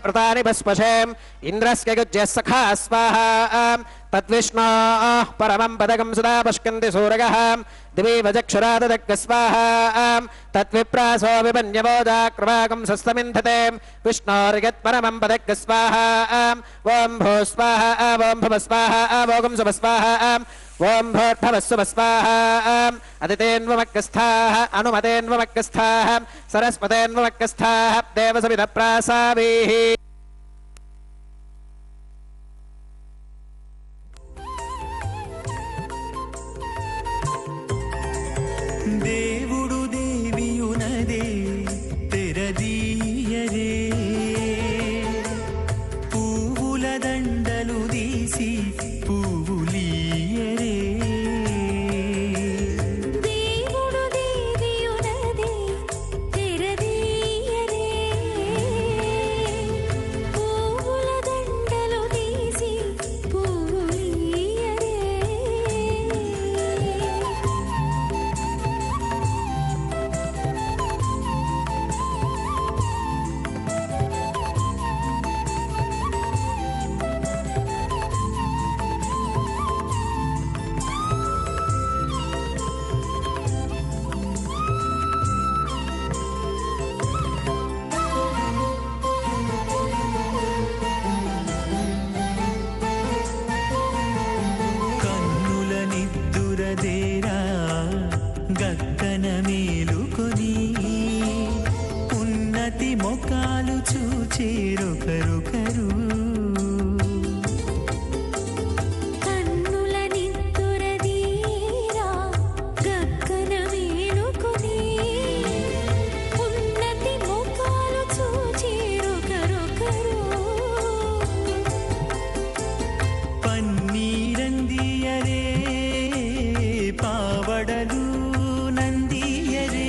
व्रतानि भस्मशेम् इन्द्रस्य युज्यः सखा स्वाहा तद्विष्णोः परमं पदकं सदा पश्यन्ति सूरगः दिवि वचक्षुराददग् स्वाहा तद्विप्रासो विमन्यवोजाक्रमाकं सस्तमिन्धते विष्णोर्यत्परमं पदग् स्वाहा ओं भू स्वाहा ओं भुव स्वाहा भोगं शुभ स्वाहा ओं भूर्भुवः स्वाहा अदितेन्वमग्रस्थाः अनुमतेन्वमग्रस्थाः सरस्वतेन्वमग्रस्थाः देवसविधप्रासावीः దేవుడు దేవియునదే తెరదీయరే పువ్వుల దండలు తీసి పువ్వులీయరే దేవుడు దేవియునదే తెరదీయరే పువ్వుల దండలు తీసి పువ్వులీయరే కన్నుల నిద్దురదేరా గక్కన మేలుకొని ఉన్నతి మొకాలు చూచేరొకరొకరు కన్నుల నిద్దురదీరా గగ్గన మేలుకొని ఉన్నతి ముఖాలు చూచేరొకరొకరు పన్నీరందియరే పావడలు నందియరే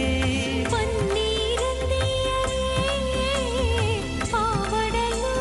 పన్నీరందియరే పావడలు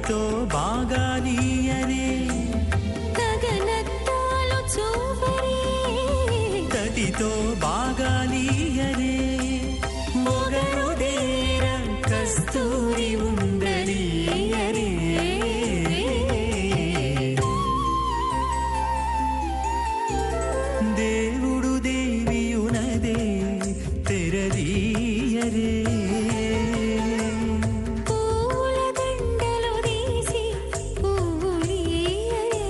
తడితో బాగాలియరే గగనత్తాలు చూపరే తడితో బాగాలియరే మొగరుదేర కస్తూరి ఉండలియరే దేవుడు దేవియునదే తెరదీయరే పూల దండలు తీసి పూలీయరే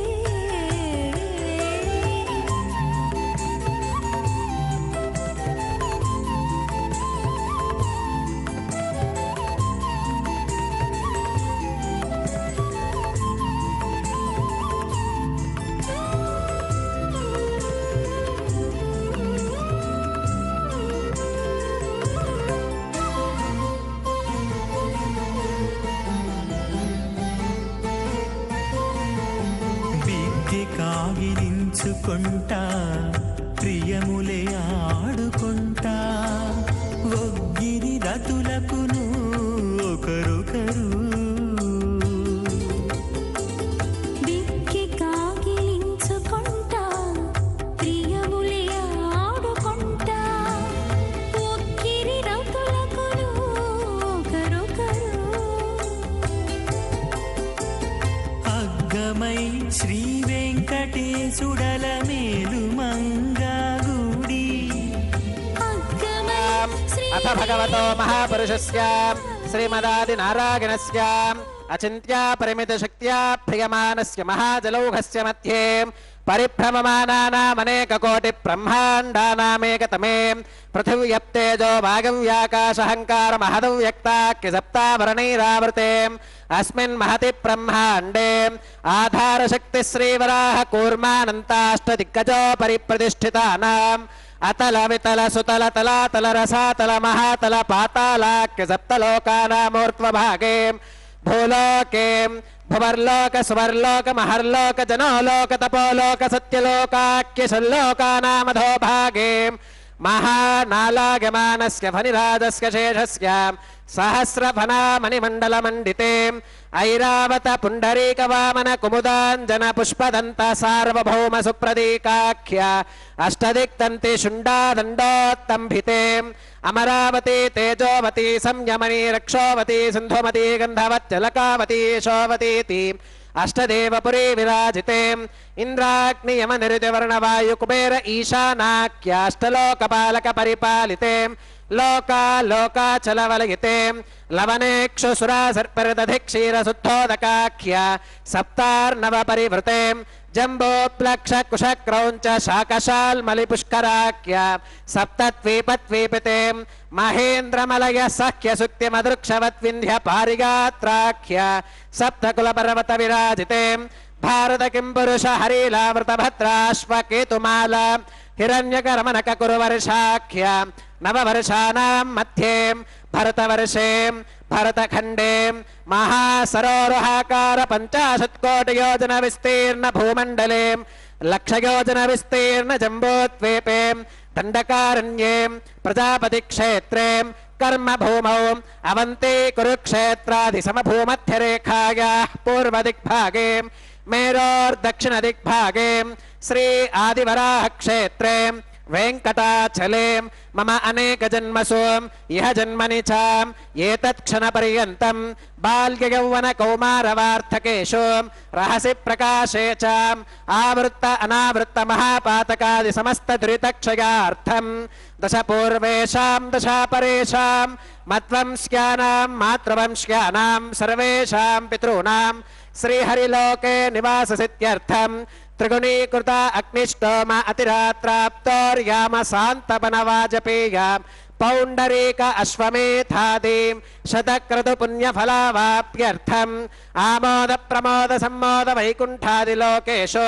విద్య కాగిలించుకుంటా ప్రియములే ఆడుకుంటా ఒగ్గిరి రతులకును ఒకరొకరు బిక్కి కాగిలించుకుంటా ప్రియములే ఆడుకుంటా ఒక్కిరి రతులకును ఒకరొకరు అగ్గమై శ్రీ వెంకటేశుడల మేలు మంగాగుడి అగ్గమై శ్రీ అథ భగవతో మహాపురుషస్య శ్రీమదాదినారాయణస్య అచింత్యా పరిమిత శక్త్యా ప్రియమానస్య మహాజలౌఘస్య మధ్యే పరిభ్రమమానానామనేక కోటి బ్రహ్మాండానామేకతమే పృథివ్యప్తేజో వాగవ్యాకాశహంకార మహదవ్యక్తాఖ్య సప్తావరణైరావృతే అస్మిన్ మహతి బ్రహ్మాండే ఆధారశక్తి శ్రీవరాహ కూర్మానంతాష్టదిగ్గజో పరిప్రతిష్ఠితానాం అతల వితల సుతల తలాతల రసాతల మహాతల పాతాళాఖ్య సప్తలోకానామూర్ధ్వభాగే భూలోకే భువర్లోక సువర్లోక మహర్లోక జనోలోక తపోలోక సత్యలోకాఖ్య షల్లోకానామధో భాగే మహానాలాగమానస్య ఫణిరాజస్య శేషస్య సహస్రఫణామణిమండలమండితే ఐరావత పుండరీక వామన కుముదాంజన పుష్పదంత సార్వభౌమ సుప్రదీకాఖ్య అష్టదిక్తంతి శుండాదండోత్తంభితే అమరావతి తేజోవతి సంయమని రక్షోవతి సింధుమతి గంధవచ్చలకావతి శోవతీతి అష్టదేవపురీ విరాజితే ఇంద్రాగ్ని యమ నిరుతివర్ణ వాయు కుబేర ఈశానాఖ్యాష్టలోకపాలక పరిపాలితే లోకా లోకాచలవలయితే లవనేక్షుసురా సర్పరదధి క్షీరశుద్ధోదకాఖ్య సప్తార్ణవ పరివృతే జంబోప్లక్ష కుశక్రౌంచ శాకశాల్మలి పుష్కరాఖ్య సప్తద్వీపద్వీపితే మహేంద్రమలయ సఖ్య సుక్తి మదృక్షవద్వింధ్య పారిగాత్రాఖ్య సప్తకులపర్వత విరాజితే భారత కిం పురుష హరిలావృత భద్రాశ్వకేతుమాల హిరణ్యకరమనక కురువర్షాఖ్య నవవర్షానాం మధ్యే భరతవర్షే భరతఖండే మహాసరోరుహాకార 50 కోటి యోజన విస్తీర్ణ భూమండలే లక్షయోజన విస్తీర్ణ జంబోద్వీపే దండకారణ్యే ప్రజాపతి క్షేత్రే కర్మభూమౌ అవంతి కురుక్షేత్రాది సమభూమధ్యరేఖాయాః పూర్వదిగ్భాగే మేరోర్దక్షిణదిగ్భాగే శ్రీ ఆదివరాహ క్షేత్రే వెంకటాచలే మమ అనేక జన్మసు ఇహ జన్మని చ ఏతత్ క్షణ పర్యంతం బాల్య యౌవన కౌమారవార్థకేషు రహసి ప్రకాశే చ ఆవృత్త అనావృత్త మహాపాతకాది సమస్త దురితక్షయార్థం దశ పూర్వేషాం దశ పరేషాం మత్వంశ్యానాం మాతృవంశ్యానాం సర్వేషాం పితॄణాం శ్రీహరిలోకే నివాససిత్యర్థం త్రిగుణీకృత అగ్నిష్టోమ అతిరాత్రాప్తోర్యామ శాంతపనవాజపేయ పౌండరీక అశ్వమేధాది శతక్రతు పుణ్యఫలావాప్యర్థం ఆమోద ప్రమోద సమ్మోద వైకుంఠాది లోకేషు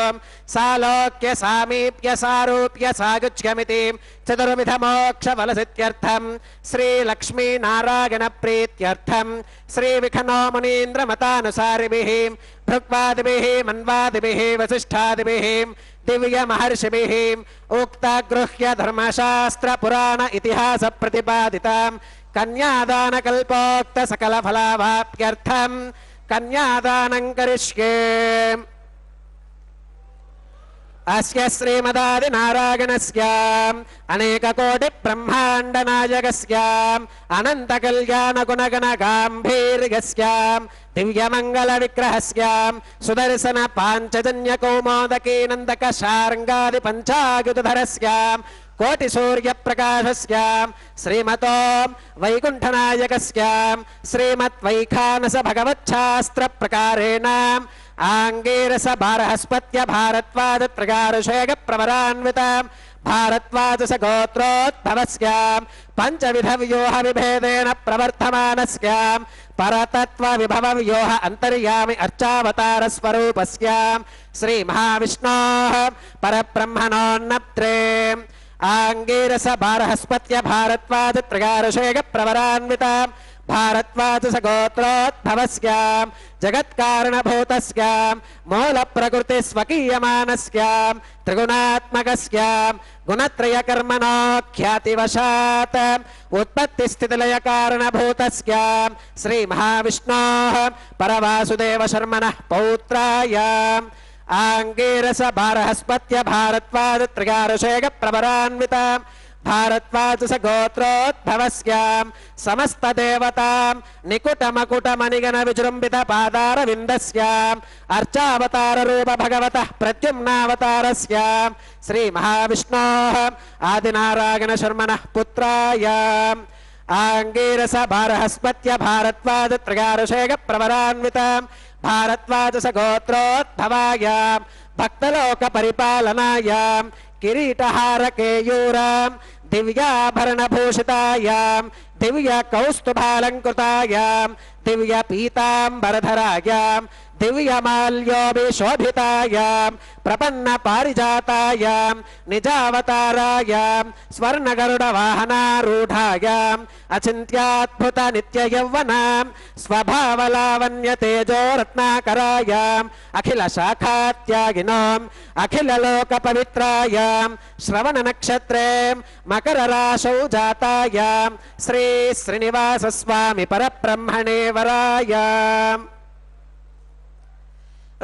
సాలోక్య సామీప్య సారూప్య సాగుచ్యమితి చతుర్విధ మోక్ష ఫలసిత్యర్థం శ్రీ లక్ష్మీ నారాయణ ప్రీత్యర్థం శ్రీ విఖనో మునీంద్ర మతానుసారిభిః భృగ్వాదిభిః మన్వాదిభిః వసిష్ఠాదిభిః దివ్య మహర్షిభిః ఉక్త గృహ్య ధర్మశాస్త్ర పురాణ ఇతిహాస ప్రతిపాదితాం కన్యాదాన కల్పోక్త సకల ఫలావాప్యర్థం కన్యాదానం కరిష్యే. అస్య శ్రీమదాది నారాయణస్య అనేక కోటి బ్రహ్మాండ నాయకస్య అనంత కళ్యాణ గుణగణ గాంభీర్యస్య దివ్యమంగళ విగ్రహస్య సుదర్శన పాంచజన్య కౌమోదకీ నందక శార్ంగాది పంచాయుధరస్య కోటి సూర్య ప్రకాశస్య శ్రీమతో వైకుంఠనాయకస్య శ్రీమత్ వైఖానస భగవచ్ఛాస్త్ర ప్రకారేణ ఆంగీరస బారహస్పత్య భారద్వాజ త్రిగారుషేగ ప్రవరాన్విత భారద్వాజస గోత్రోద్భవస్య పంచవిధ వ్యూహ విభేదేన ప్రవర్తమానస్య పరతత్వ విభవ వ్యూహ అంతర్యామి అర్చావతార స్వరూపస్య శ్రీ మహావిష్ణోః పరబ్రహ్మణోన్నత్రే ఆంగీరస బారహస్పత్య భారద్వాజ త్రిగారుషేగ ప్రవరాన్విత భారద్వాజస గోత్రోద్భవస్య జగత్కారణభూతస్య మూల ప్రకృతి స్వకీయమానస్య త్రిగుణాత్మకస్య గుణత్రయ కర్మణో ఖ్యాతివశాత్ ఉత్పత్తి స్థితిలయ కారణభూతస్య శ్రీ మహావిష్ణోః పరవాసుదేవ శర్మణః పౌత్రాయ ఆంగీరస బారహస్పత్య భారద్వాజ త్రిగారుషేగ ప్రవరాన్విత భారద్వాజస గోత్రోద్భవస్య సమస్త దేవతాం నికుటమకుటమణిగణ విజృంభిత పాదార విందస్య అర్చావతార రూప భగవతః ప్రద్యుమ్నావతారస్య శ్రీ మహావిష్ణోః ఆదినారాయణ శర్మణః పుత్రాయ ఆంగీరస బారహస్పత్య భారద్వాజ త్రిగారుషేగ ప్రవరాన్విత భారద్వాజస గోత్రోద్భవాయ భక్తలోక పరిపాలనాయ కిరీటహార కేయూరాం దివ్యాభరణభూషితాయాం దివ్య కౌస్తుభాలంకృతాయాం దివ్య పీతాంబరధరాయాం దివ్యమాల్యోభిశోభితాయాం ప్రపన్న పారిజాతాయాం నిజావతారాయాం స్వర్ణగరుడ వాహనారూఢాయాం అచింత్యాద్భుత నిత్య యౌవనాం స్వభావలావణ్య తేజో రత్నాకరాయాం అఖిల శాఖాత్యాగినోం అఖిల లోక పవిత్రాయాం శ్రవణ నక్షత్రే మకర రాశౌ జాతాయాం శ్రీ శ్రీనివాస స్వామి పరబ్రహ్మణే వరాయాం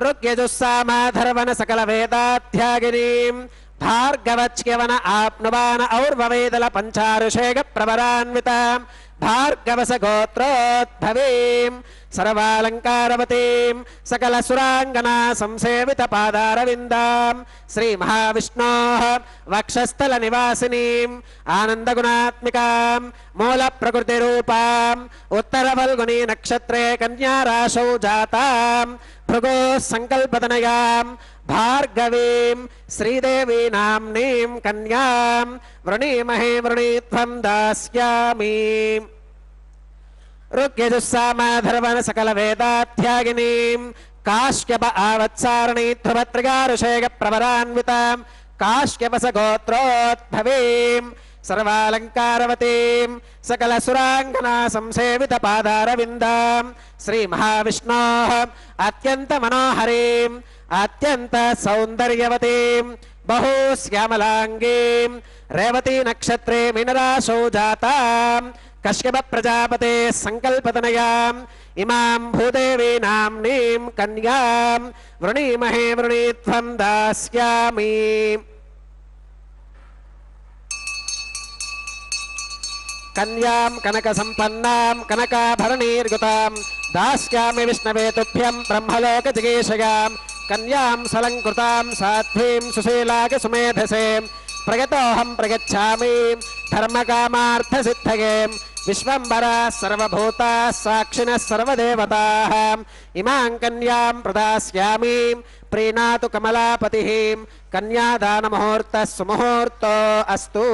ఋగ్యజుస్సామాధర్వణ సకల వేదాధ్యాగినీం భార్గవచ్యవన ఆప్నువాన ఔర్వవేదల పంచారుషేగ ప్రవరాన్వితాం భార్గవస గోత్రోద్భవీం సర్వాలంకారవతీం సకల సురాంగనా సంసేవిత పాదారవిందాం శ్రీ మహావిష్ణోః వక్షస్థల నివాసినీం ఆనందగుణాత్మికాం మూల ప్రకృతి రూపాం ఉత్తర ఫల్గుని నక్షత్రే కన్యా రాశౌ జాతాం భృగో సంకల్పతనయాం భార్గవీం శ్రీదేవీ నామ్నీం కన్యాం వృణీమహే వృణీత్వం దాస్యామి ఋగ్యజుస్సామాధర్వణ సకల వేదాధ్యాగినీం కాశ్యప ఆవత్సారణీ ధ్రువత్రిగారుషేగ ప్రవరాన్వితాం కాశ్యపస గోత్రోద్భవీం సర్వాలంకారవతీం సకల సురాంగనా సంసేవిత పాదారవిందాం శ్రీ మహావిష్ణోః అత్యంత మనోహరీం అత్యంత సౌందర్యవతీం బహూ శ్యామలాంగీం రేవతీ నక్షత్రే మీనరాశౌ జాతాం కశ్యప ప్రజాపతే సంకల్పతనయాం ఇమాం భూదేవీ నామ్నీం కన్యాం వృణీమహే వృణీత్వం దాస్యామి కన్యాం కనక సంపన్నాం కనకాభరణీర్గుతాం దాస్యామి విష్ణవే తుభ్యం బ్రహ్మలోక జిగేషయాం కన్యాం సలంకృతాం సాధ్వీం సుశీలాగ సుమేధసే ప్రగతోహం ప్రగచ్ఛామి ధర్మకామార్థ సిద్ధగే విశ్వంబరా సర్వభూతా సాక్షిణః సర్వదేవతాః ఇమాం కన్యాం ప్రదాస్యామి ప్రీణాతు కమలాపతిః కన్యాదాన ముహూర్తః సుముహూర్తో అస్తు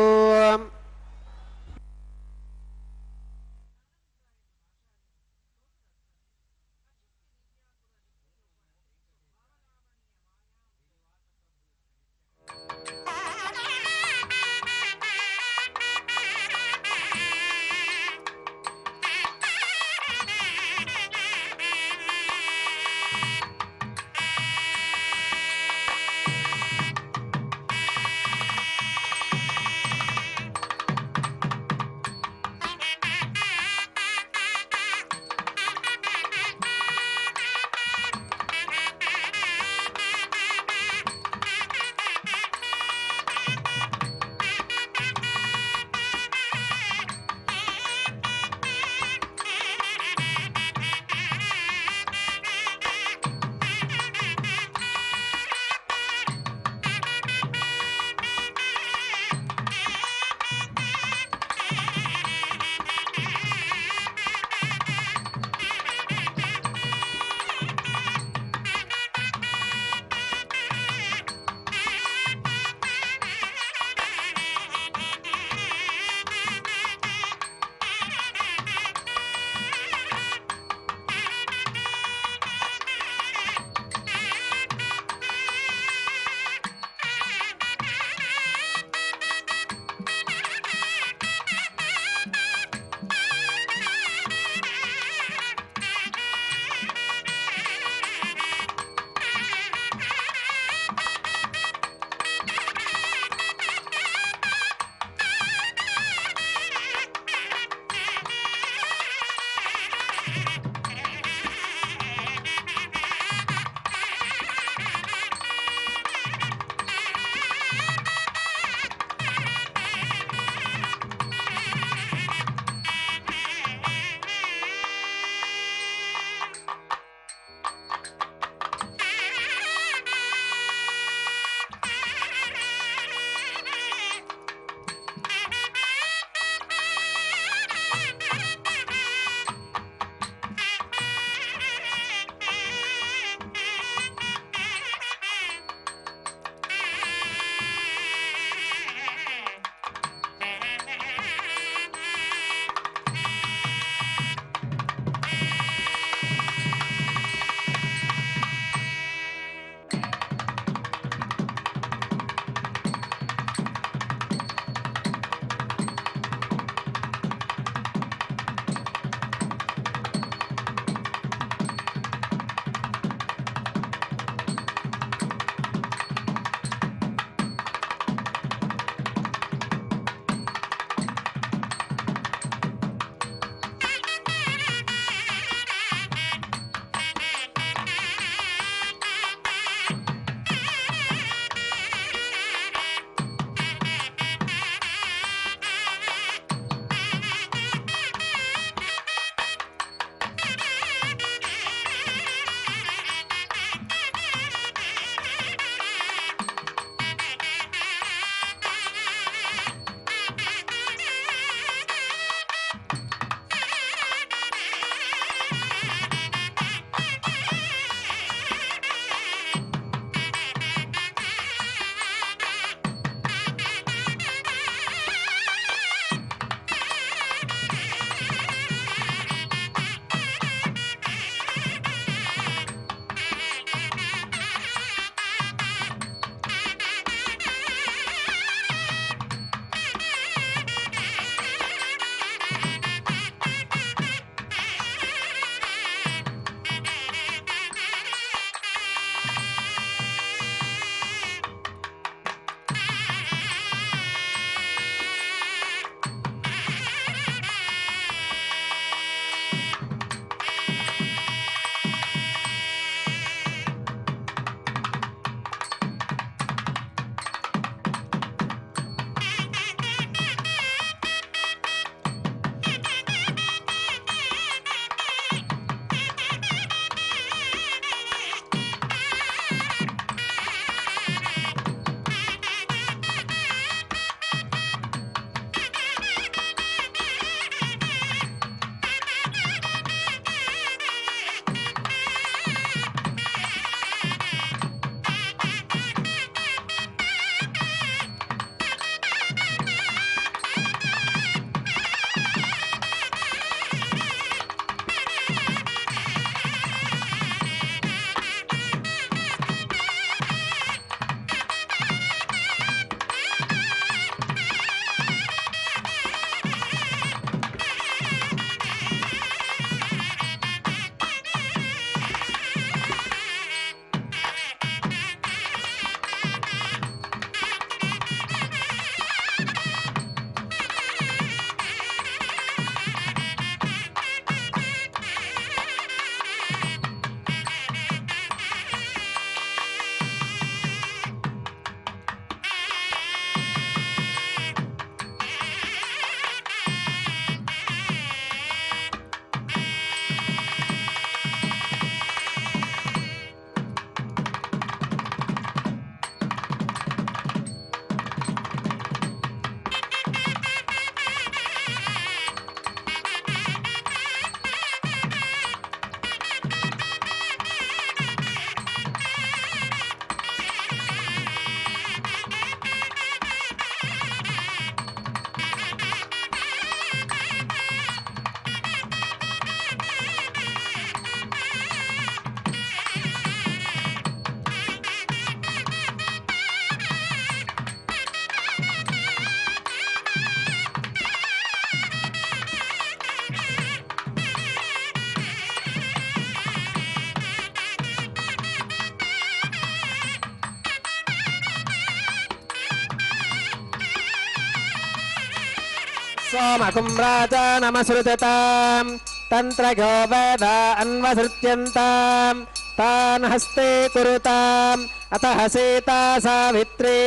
सोमकुम्राजा नमसृतताम् तन्त्रगो वेद अन्वसृत्यन्ताम् तान् हस्ते कुरुताम् अतः सीता सावित्री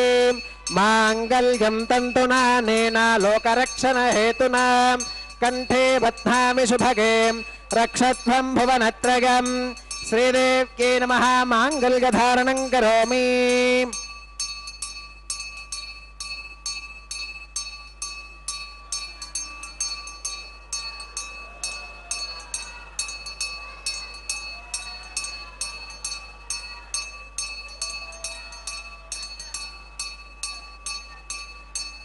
माङ्गल्यं तन्तुना नेना लोकरक्षणहेतुना कण्ठे बध्नामि शुभगे रक्षध्वं भुवनत्रयम् श्रीदेव्यै नमः माङ्गल्यधारणं करोमि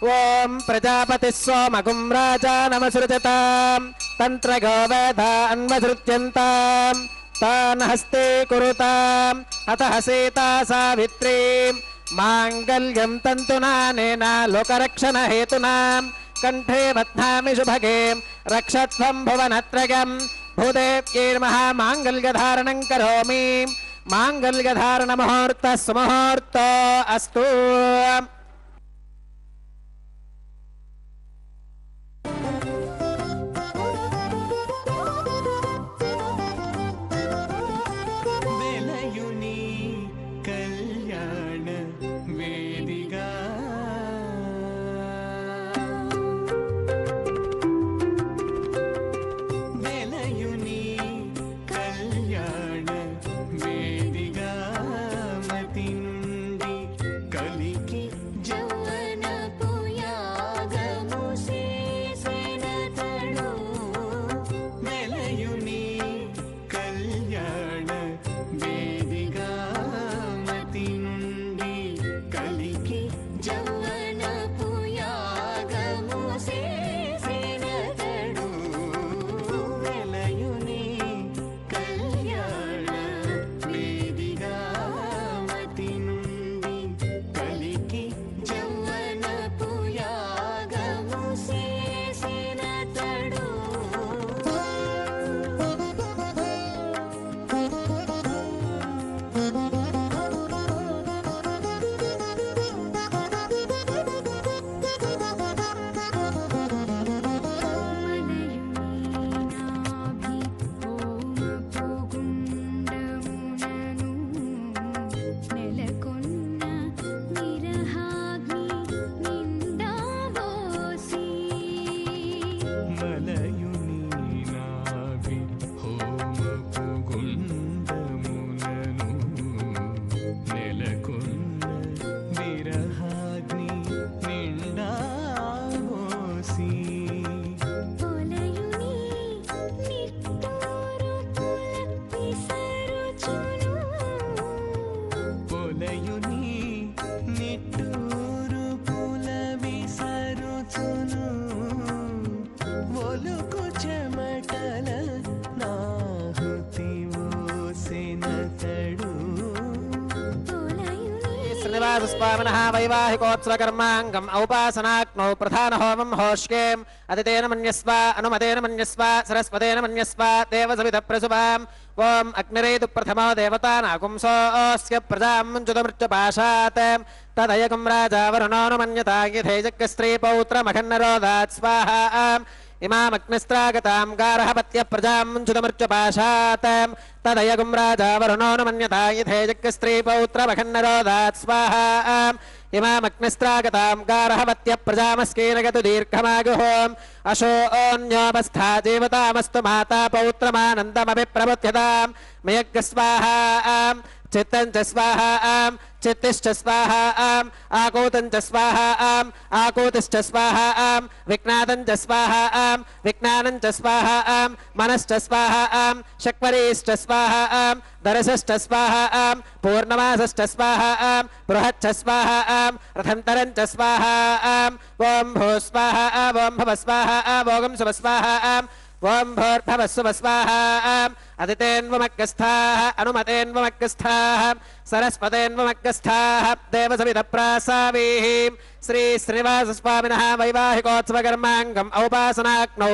ओम प्रजापतिः सोमगुं राजानमसृजताम् तन्त्रगो वेदा अन्वसृत्यन्ताम् तान् हस्ते कुरुताम् अतः सीता सावित्री माङ्गल्यं तन्तुना नेना लोकरक्षणहेतुना कण्ठे बध्नामि शुभगे रक्षध्वं भुवनत्रयम् भूदेव्यै नमः माङ्गल्यधारणं करोमि माङ्गल्यधारणमुहूर्तः सुमुहूर्तो अस्तु स्वामिनः वैवाहिकोत्सवकर्माङ्गम् औपासनाग्नौ प्रधानहोमं होष्येम् अदितेन मन्यस्व अनुमतेन मन्यस्व सरस्वतेन मन्यस्व देवसविधप्रसुभाम् ॐ अग्निरेतु प्रथमो देवतानागुंसोऽस्य प्रजां मुञ्चुतमृत्युपाशात् तदयगुं राजा वरुणोऽनुमन्यता यथेजग्स्त्रीपौत्रमखन्नरोदात् स्वाहा इमामग्निस्त्रागतां गार्हपत्य प्रजां मुञ्चुतमृत्युपाशात् तदयगुं राजा वरुणोऽनुमन्यता यथेजग्स्त्रीपौत्रमखन्नरोदात् स्वाहा इमामग्निस्त्रागतां गार्हपत्य प्रजामस्कीनगतु दीर्घमागुः अशोऽन्योपस्था जीवतामस्तु माता पौत्रमानन्दमपि प्रबुध्यताम् मयज्ञस्वाहा चित्तञ्च स्वाहा चित्तिश्च स्वाहा आकूतञ्च स्वाहा आकूतिश्च स्वाहा विज्ञातञ्च स्वाहा विज्ञानञ्च स्वाहा मनश्च स्वाहा शक्वरीश्च स्वाहा दरसश्च स्वाहा पूर्णमासश्च स्वाहा बृहच्च स्वाहा रथन्तरञ्च स्वाहा ॐ भू स्वाहा ॐ भव स्वाहा भोगं सुभ स्वाहा ॐ भूर्भुवः सुवः स्वाहा अदितेन्वमग्गस्थाः अनुमतेन्वमग्गस्थाः सरस्वतेन्वमग्गस्थाः देवसविधप्रासावीः श्री श्रीनिवासस्वामिनः वैवाहिकोत्सवकर्माङ्गम् औपासनाग्नौ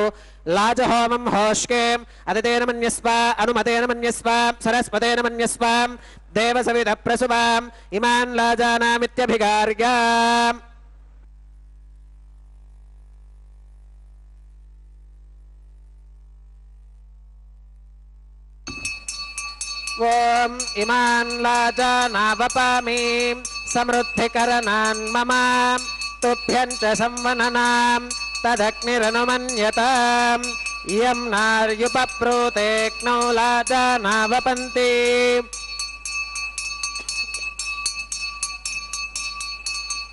लाजहोमं होष्केम् अदितेन मन्यस्व अनुमतेन मन्यस्व सरस्वतेन मन्यस्व देवसविधप्रसुभाम् इमान् लाजानामित्यभिगार्य ఓం ఇమాన్ లాజానావపామి సమృద్ధికరణాన్ మమ తుభ్యం చ సంవననాం తదగ్నిరనుమన్యతాం ఇయం నార్యుపప్రూతేక్నౌ లాజానావపంతి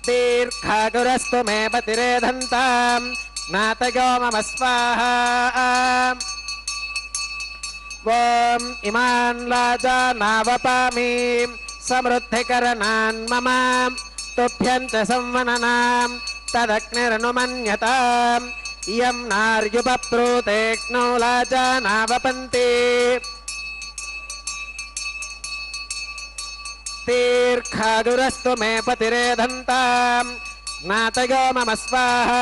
దీర్ఘాగురస్తు మే పతిరేధంతాం నాతయో మమ స్వాహా ఓం ఇమాన్ లాజానావపామి సమృద్ధికరణాన్ మమ తుభ్యం చ సంవననాం తదగ్నిరనుమన్యతాం ఇయం నార్యుపప్రూతేక్నౌ లాజానావపంతి దీర్ఘాదురస్తు మే పతిరేధంతాం జ్ఞాతయో మమ స్వాహా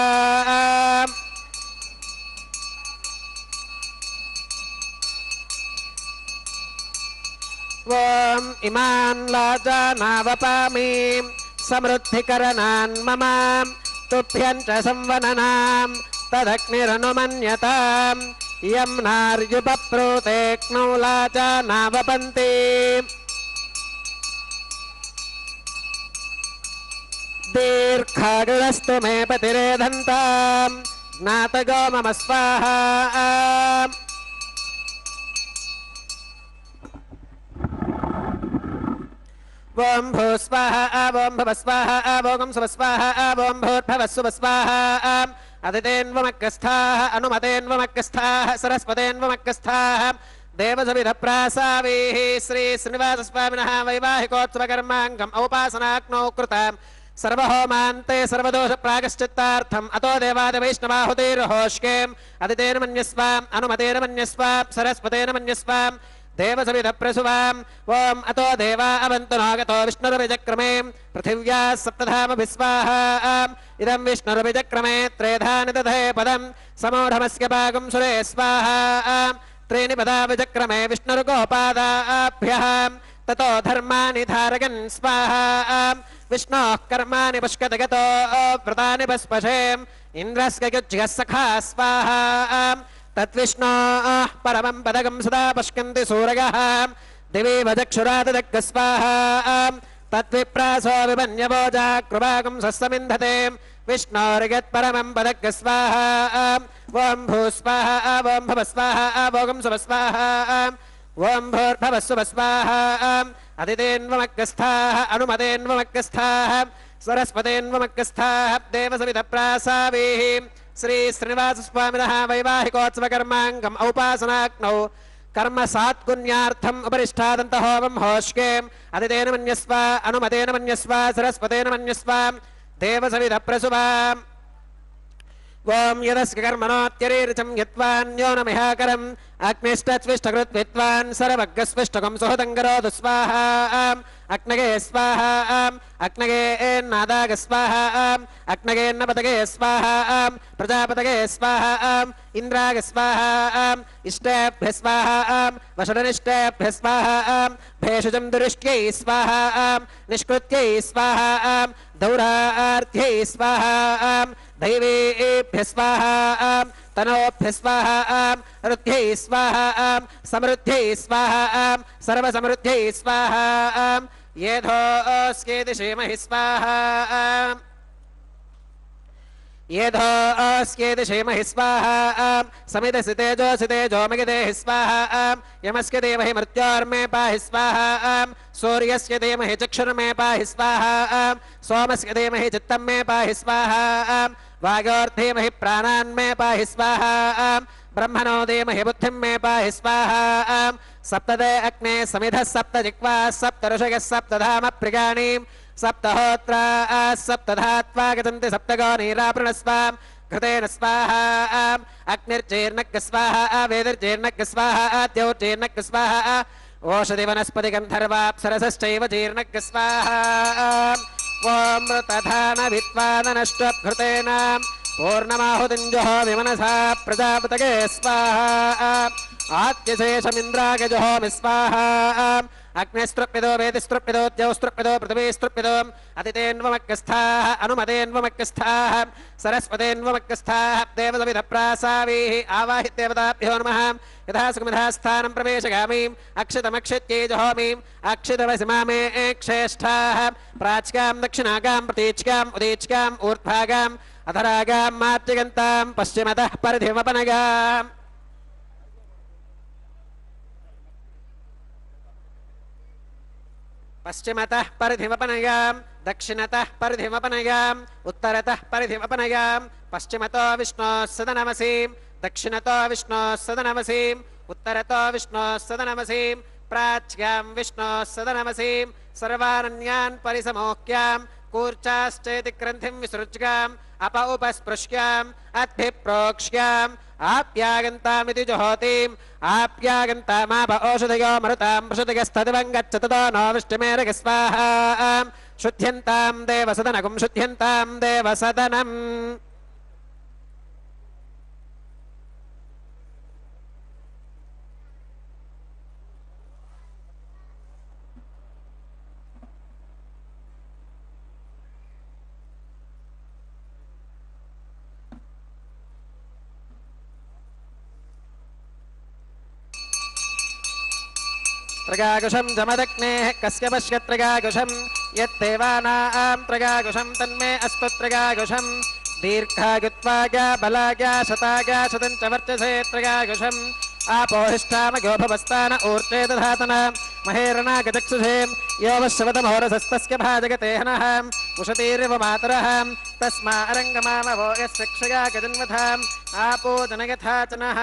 ఓం ఇమాన్ లాజానావపామి సమృద్ధికరణాన్ మమ తుభ్యం చ సంవననాం తదగ్నిరనుమన్యతాం ఇయం నార్యుపప్రూతేక్నౌ లాజానావపంతి దీర్ఘాదురస్తు మే పతిరేధంతాం జ్ఞాతయో మమ స్వాహా ఓం భూస్వాహ ఓం భవస్వాహ ఓం సువస్వాహ ఓం భూర్భవస్సువస్వాహ అదితేన్వమక్కస్థాః అనుమతేన్వమక్కస్థాః సరస్వతేన్వమక్కస్థాః దేవసవిధప్రాసావీః శ్రీ శ్రీనివాసస్వామినః వైవాహికోత్సవకర్మాంగం ఔపాసనాగ్నౌ కృతాం సర్వహోమాంతే సర్వదోష ప్రాగశ్చిత్తార్థం అతో దేవాదివైష్ణవాహుతిర్హోష్కేం అదితేన మన్యస్వాం అనుమతేన మన్యస్వాం సరస్వతేన మన్యస్వాం దేవసవిధ ప్రసువాం ఓం అతో దేవా అవంతు నాగతో విష్ణురవిచక్రమే పృథివ్యా సప్తధామభిస్వాహా ఇదం విష్ణురవిచక్రమే త్రేధాని దధే పదం సమూఢమస్య భాగం సురే స్వాహా త్రీని పదా విచక్రమే విష్ణుర్గోపాదాభ్యః తతో ధర్మాని ధారయన్ స్వాహా విష్ణోః కర్మాణి పుష్కతగతో వ్రతాని పస్పశేం ఇంద్రస్య యుజ్యః సఖా స్వాహా తద్విష్ణోః పరమం పదగం సదా పశ్యంతి సూరయః దివి వచక్షురాదదగ్గ స్వాహా తద్విప్రాసో విమన్యవోజా కృపాగం సస్సమింధతే విష్ణోర్యత్పరమం పదగ్గ స్వాహా ఓం భూస్వాహా ఓం భవస్వాహా ఓం సువస్వాహా ఓం భూర్భవస్సువస్వాహా అదితేన్వమగ్గస్థాః అనుమతేన్వమగ్గస్థాః సరస్వతేన్వమగ్గస్థాః దేవసవిధప్రాసావీః శ్రీ శ్రీనివాసస్వామినః వైవాహికోత్సవకర్మాంగం ఔపాసనాగ్నౌ కర్మ సాత్పుణ్యార్థం ఉపరిష్టాదంత హోమం హోష్కేం అదితేన మన్యస్వ అనుమతేన మన్యస్వ సరస్వతేన మన్యస్వ దేవసవిధ ప్రసువాం ఓం యదస్య కర్మణోత్యరీరిచం యత్వాన్యోనమిహాకరం అగ్నిష్టచ్విష్టకృత్ విద్వాన్ సర్వగ్గస్విష్టకం సుహృతంగరోదు స్వాహా అగ్నగే స్వాహా అగ్నగే నాదాగ స్వాహా అగ్నగేన్న పతగే స్వాహా ప్రజాపతగే స్వాహా ఇంద్రాగ స్వాహా ఇష్టేభ్య స్వాహా వషడనిష్టేభ్య స్వాహా భేషజం దురిష్ట్యై స్వాహా నిష్కృత్యై స్వాహా దౌరార్థ్యై స్వాహా దైవేభ్య స్వాహా తనోభ్య స్వాహా రుద్ధ్యై స్వాహా సమృద్ధ్యై స్వాహా సర్వసమృద్ధ్యై స్వాహా ఏధోస్కేది శ్రీమహి స్వాహా ఏధోస్కేది శ్రీమహి స్వాహా సమిదసి తేజోసి మగిదేహి స్వాహా యమస్య దేమహి మృత్యోర్మే పాహి స్వాహా సూర్యస్య దేమహి చక్షుర్మే పాహి స్వాహా సోమస్య దేమహి చిత్తం మే పాహి స్వాహా వాగోర్ధీమహి ప్రాణాన్మే పాహి స్వాహా బ్రహ్మణో ధీమహి బుద్ధిం మే పాహి స్వాహా సప్తదే అగ్నే సమిధః సప్త జిహ్వా సప్త ఋషయః సప్తధామ ప్రియాణి సప్తహోత్రా సప్తధాత్వా గతంతి సప్తగో నీరాపృణస్వాం ఘృతేన స్వాహా అగ్నిర్జీర్ణగ్గ స్వాహా వేదిర్జీర్ణగ్గ స్వాహా ద్యౌర్జీర్ణగ్గ స్వాహా ఓషధి వనస్పతి గంధర్వాప్సరసశ్చైవ జీర్ణగ్గ స్వాహా ఓం మృతధాన విద్వాననష్టఘృతేన పూర్ణమాహుతింజోహోమి మనసా ప్రజాపతగే స్వాహా ఆద్యశేషమింద్రాగ జోహోమి స్వాహా అగ్నిస్త్రుప్యదో వేదిస్త్రుప్యదో ద్యౌస్త్రుప్యదో పృథివీస్త్రుప్యదో అతిథేన్వమగ్గస్థాః అనుమతేన్వమగ్గస్థాః సరస్వతేన్వమగ్గస్థాః దేవసవిధప్రాసావీః ఆవాహిత్యేవతాభ్యో నమః యథా సుఖమిధాస్థానం ప్రవేశగామీం అక్షతమక్షత్యే జహోమీం అక్షతవసిమామే క్షేష్ఠాః ప్రాచ్కాం దక్షిణాగాం ప్రతీచ్కాం ఉదీచ్కాం ఊర్ధ్వాగాం అధరాగాం మార్జగంతాం పశ్చిమతః పరిధిమపనగాం పశ్చిమతః పరిధిమపనగాం దక్షిణతః పరిధిమపనగాం ఉత్తరతః పరిధిమపనగాం పశ్చిమతో విష్ణోః సదనమసీం దక్షిణతో విష్ణోః సదనమసీం ఉత్తరతో విష్ణోః సదనమసీం ప్రాచ్యాం విష్ణోః సదనమసీం సర్వానన్యాన్ పరిసమోక్యాం కూర్చాశ్చేతి గ్రంథిం విసృజ్గాం అప ఉపస్పృశ్యాం అద్భిప్రోక్ష్యాం ఆప్యాగంతామితి జహోతిం ఆప్యాగంతామాప ఓషధయో మరుతాం పృషతిగస్తదివం గచ్చతతో నో విష్ణుమేరగ స్వాహా శుద్ధ్యంతాం దేవసదనకం శుద్ధ్యంతాం దేవసదనం త్రగాగుషం జమదగ్నేః కస్య పశ్యత్రగాగుషం యత్తేవానాం త్రగాగుషం తన్మే అస్తు త్రగాగుషం దీర్ఘాయుత్వాగా బలాగా శతాగా శతం చ వర్చసే త్రగాగుషం ఆపోహిష్టామగో భవస్తాన ఊర్జే దధాతన మహేరణాగచక్షుషే యో వశ్వతమోరసస్తస్య భాజగతే హనః ఉషతీరివ మాతరః తస్మా అరంగమామవో యస్య క్షగా గజన్వథాం ఆపో జనయథాచనః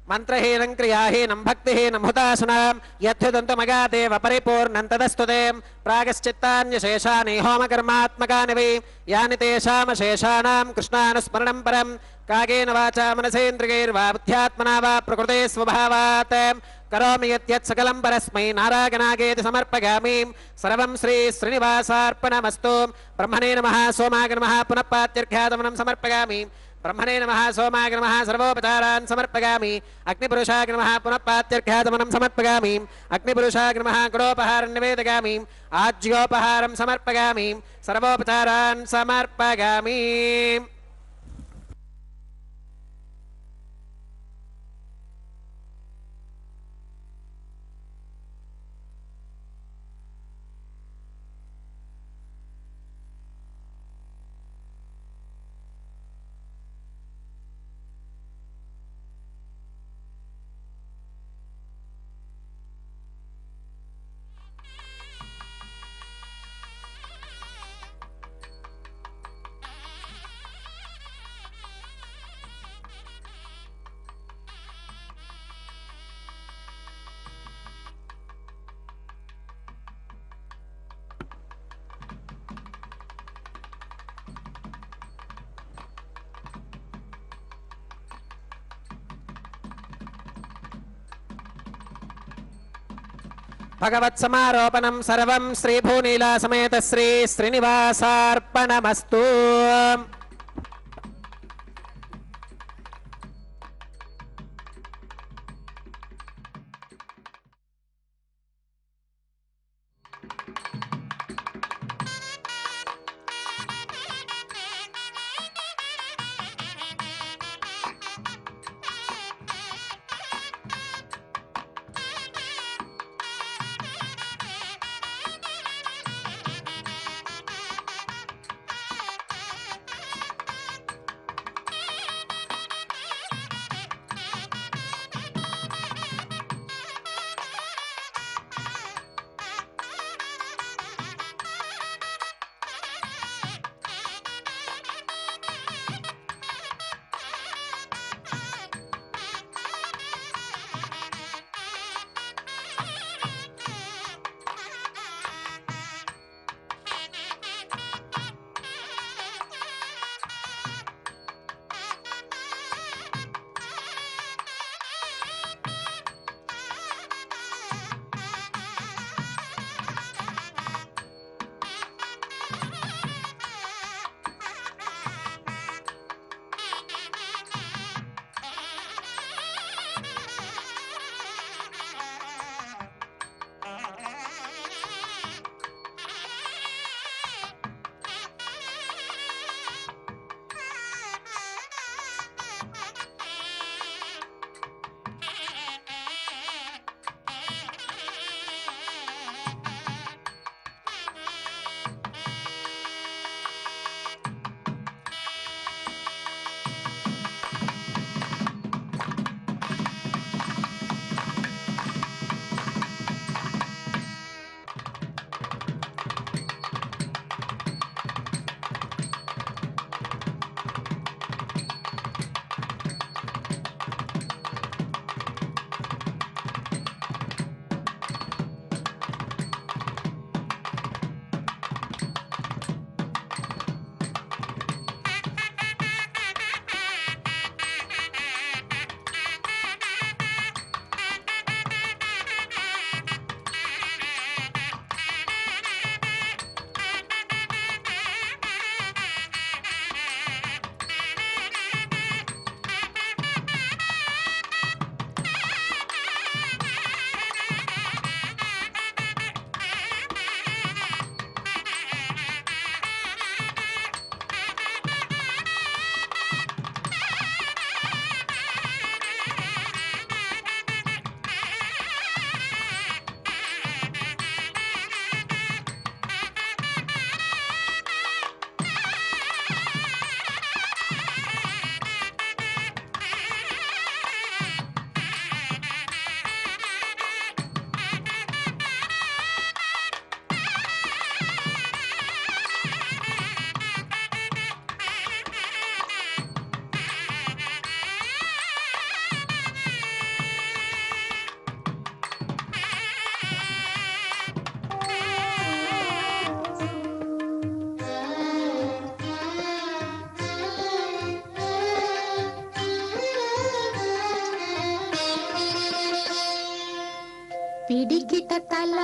మంత్రహీనం క్రియాహీనం భక్తిహీనం హుతాశనాం యత్యుదంతమగాదేవ పరిపూర్ణం తదస్తుతే ప్రాగశ్చిత్తాన్యశేషాని హోమకర్మాత్మకాని వై యాని తేషామశేషానాం కృష్ణానుస్మరణం పరం కాగేన వాచా మనసేంద్రియైర్వా బుద్ధ్యాత్మనా వా ప్రకృతే స్వభావాత్ కరోమి యత్యత్ సకలం పరస్మై నారాయణాగేతి సమర్పయామి సర్వం శ్రీ శ్రీనివాసార్పణమస్తు బ్రహ్మణే నమః సోమాయ నమః పునః పాత్యర్ఘ్యాదమనం సమర్పయామి బ్రహ్మణే నమః సోమాయ నమః సర్వోపచారాన్ సమర్పయామి అగ్నిపురుషాయ నమః పునః పాత్యర్ఘ్యాదమనం సమర్పయామి అగ్నిపురుషాయ నమః గుడోపహారం నివేదయామి ఆజ్యోపహారం సమర్పయామి సర్వోపచారాన్ సమర్పయామి భగవత్సమారోపణం సర్వం శ్రీభూనీలా సమేత శ్రీ శ్రీనివాసార్పణమస్తు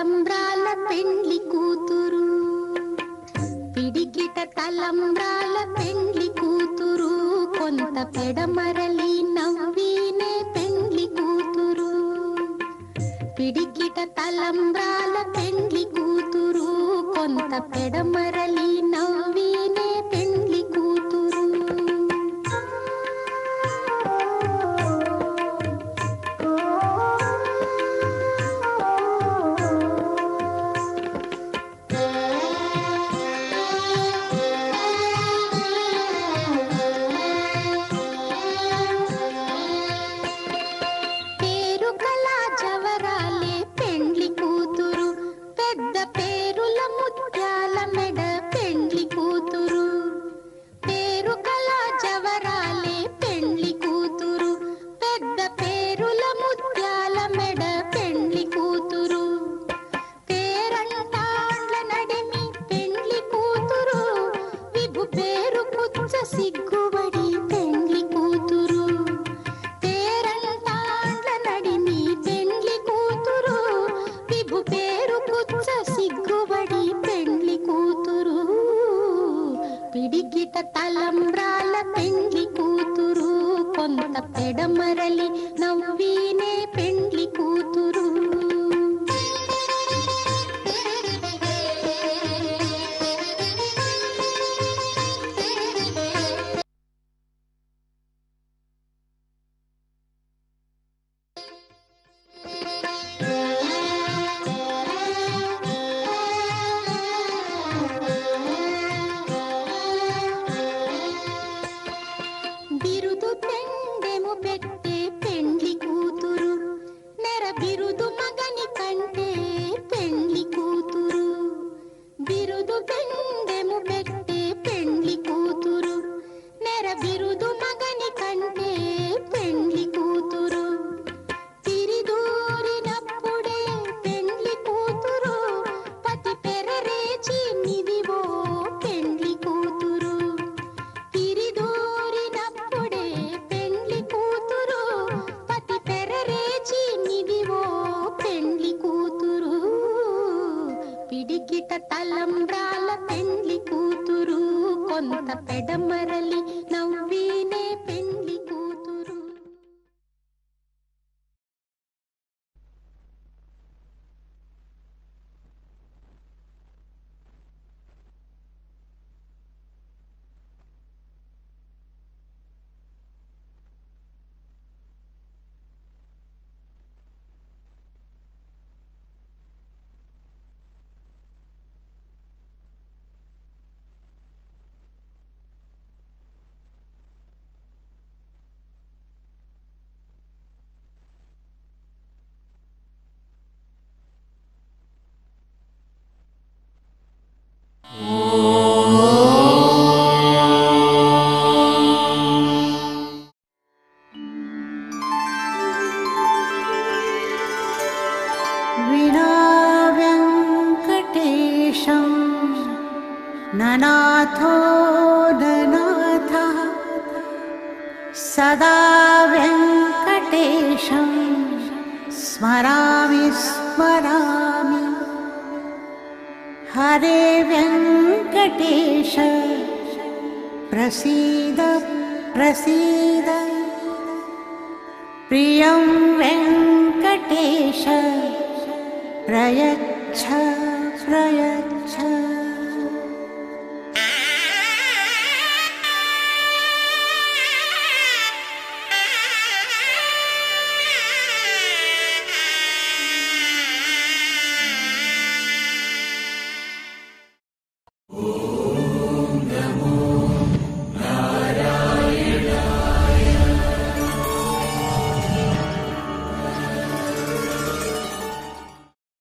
తలంబ్రాల పెండ్లి కూతురు, పిడికిట తలంబ్రాల పెండ్లి కూతురు, కొంత పెడమరలి నవ్వినే పెండ్లి కూతురు. పిడికిట తలంబ్రాల పెండ్లి కూతురు, కొంత పెడమరలి నవ్వినే పెండ్లి కూతురు. సిగ్గుబడి పెండ్లి కూతురు, పేరంటాండ్ల నడిమి పెండ్లి కూతురు, విభు పేరు పుచ్చ సిగ్గుబడి పెండ్లి కూతురు. పిడికిట తలంబ్రాల పెండ్లి కూతురు, కొంత పెడమరలి నవ్వినే పెండ్లి కూతురు. బిరుదు పెండెము పెట్టే పెండ్లి కూతురు, నెర బిరుదు మగని కంటే పెండ్లి కూతురు. బిరుదు పెండెము పెట్టే పెండ్లి కూతురు, నెర బిరుదు మగని కంటే పెండ్లి కూతురు. తిరిదూరినప్పుడే పెండ్లి కూతురు, పతి పెరరేచి నిదివో పెండ్లి కూతురు. తిరిదూరినప్పుడే పెండ్లి కూతురు, పతి పెరరేచి నిదివో పెండ్లి కూతురు. పిడికిట తలంబ్రాల పెండ్లి కూతురు, కొంత పెడమరలి నవ్వినే పెండ్లి కూతురు. विना वेङ्कटेशं ननाथो ननाथः, सदा वेङ्कटेशं स्मरामि स्मरामि. हरे वेङ्कटेश प्रसीद प्रसीद, प्रियं वेङ्कटेश प्रयच्छ प्रयच्छ.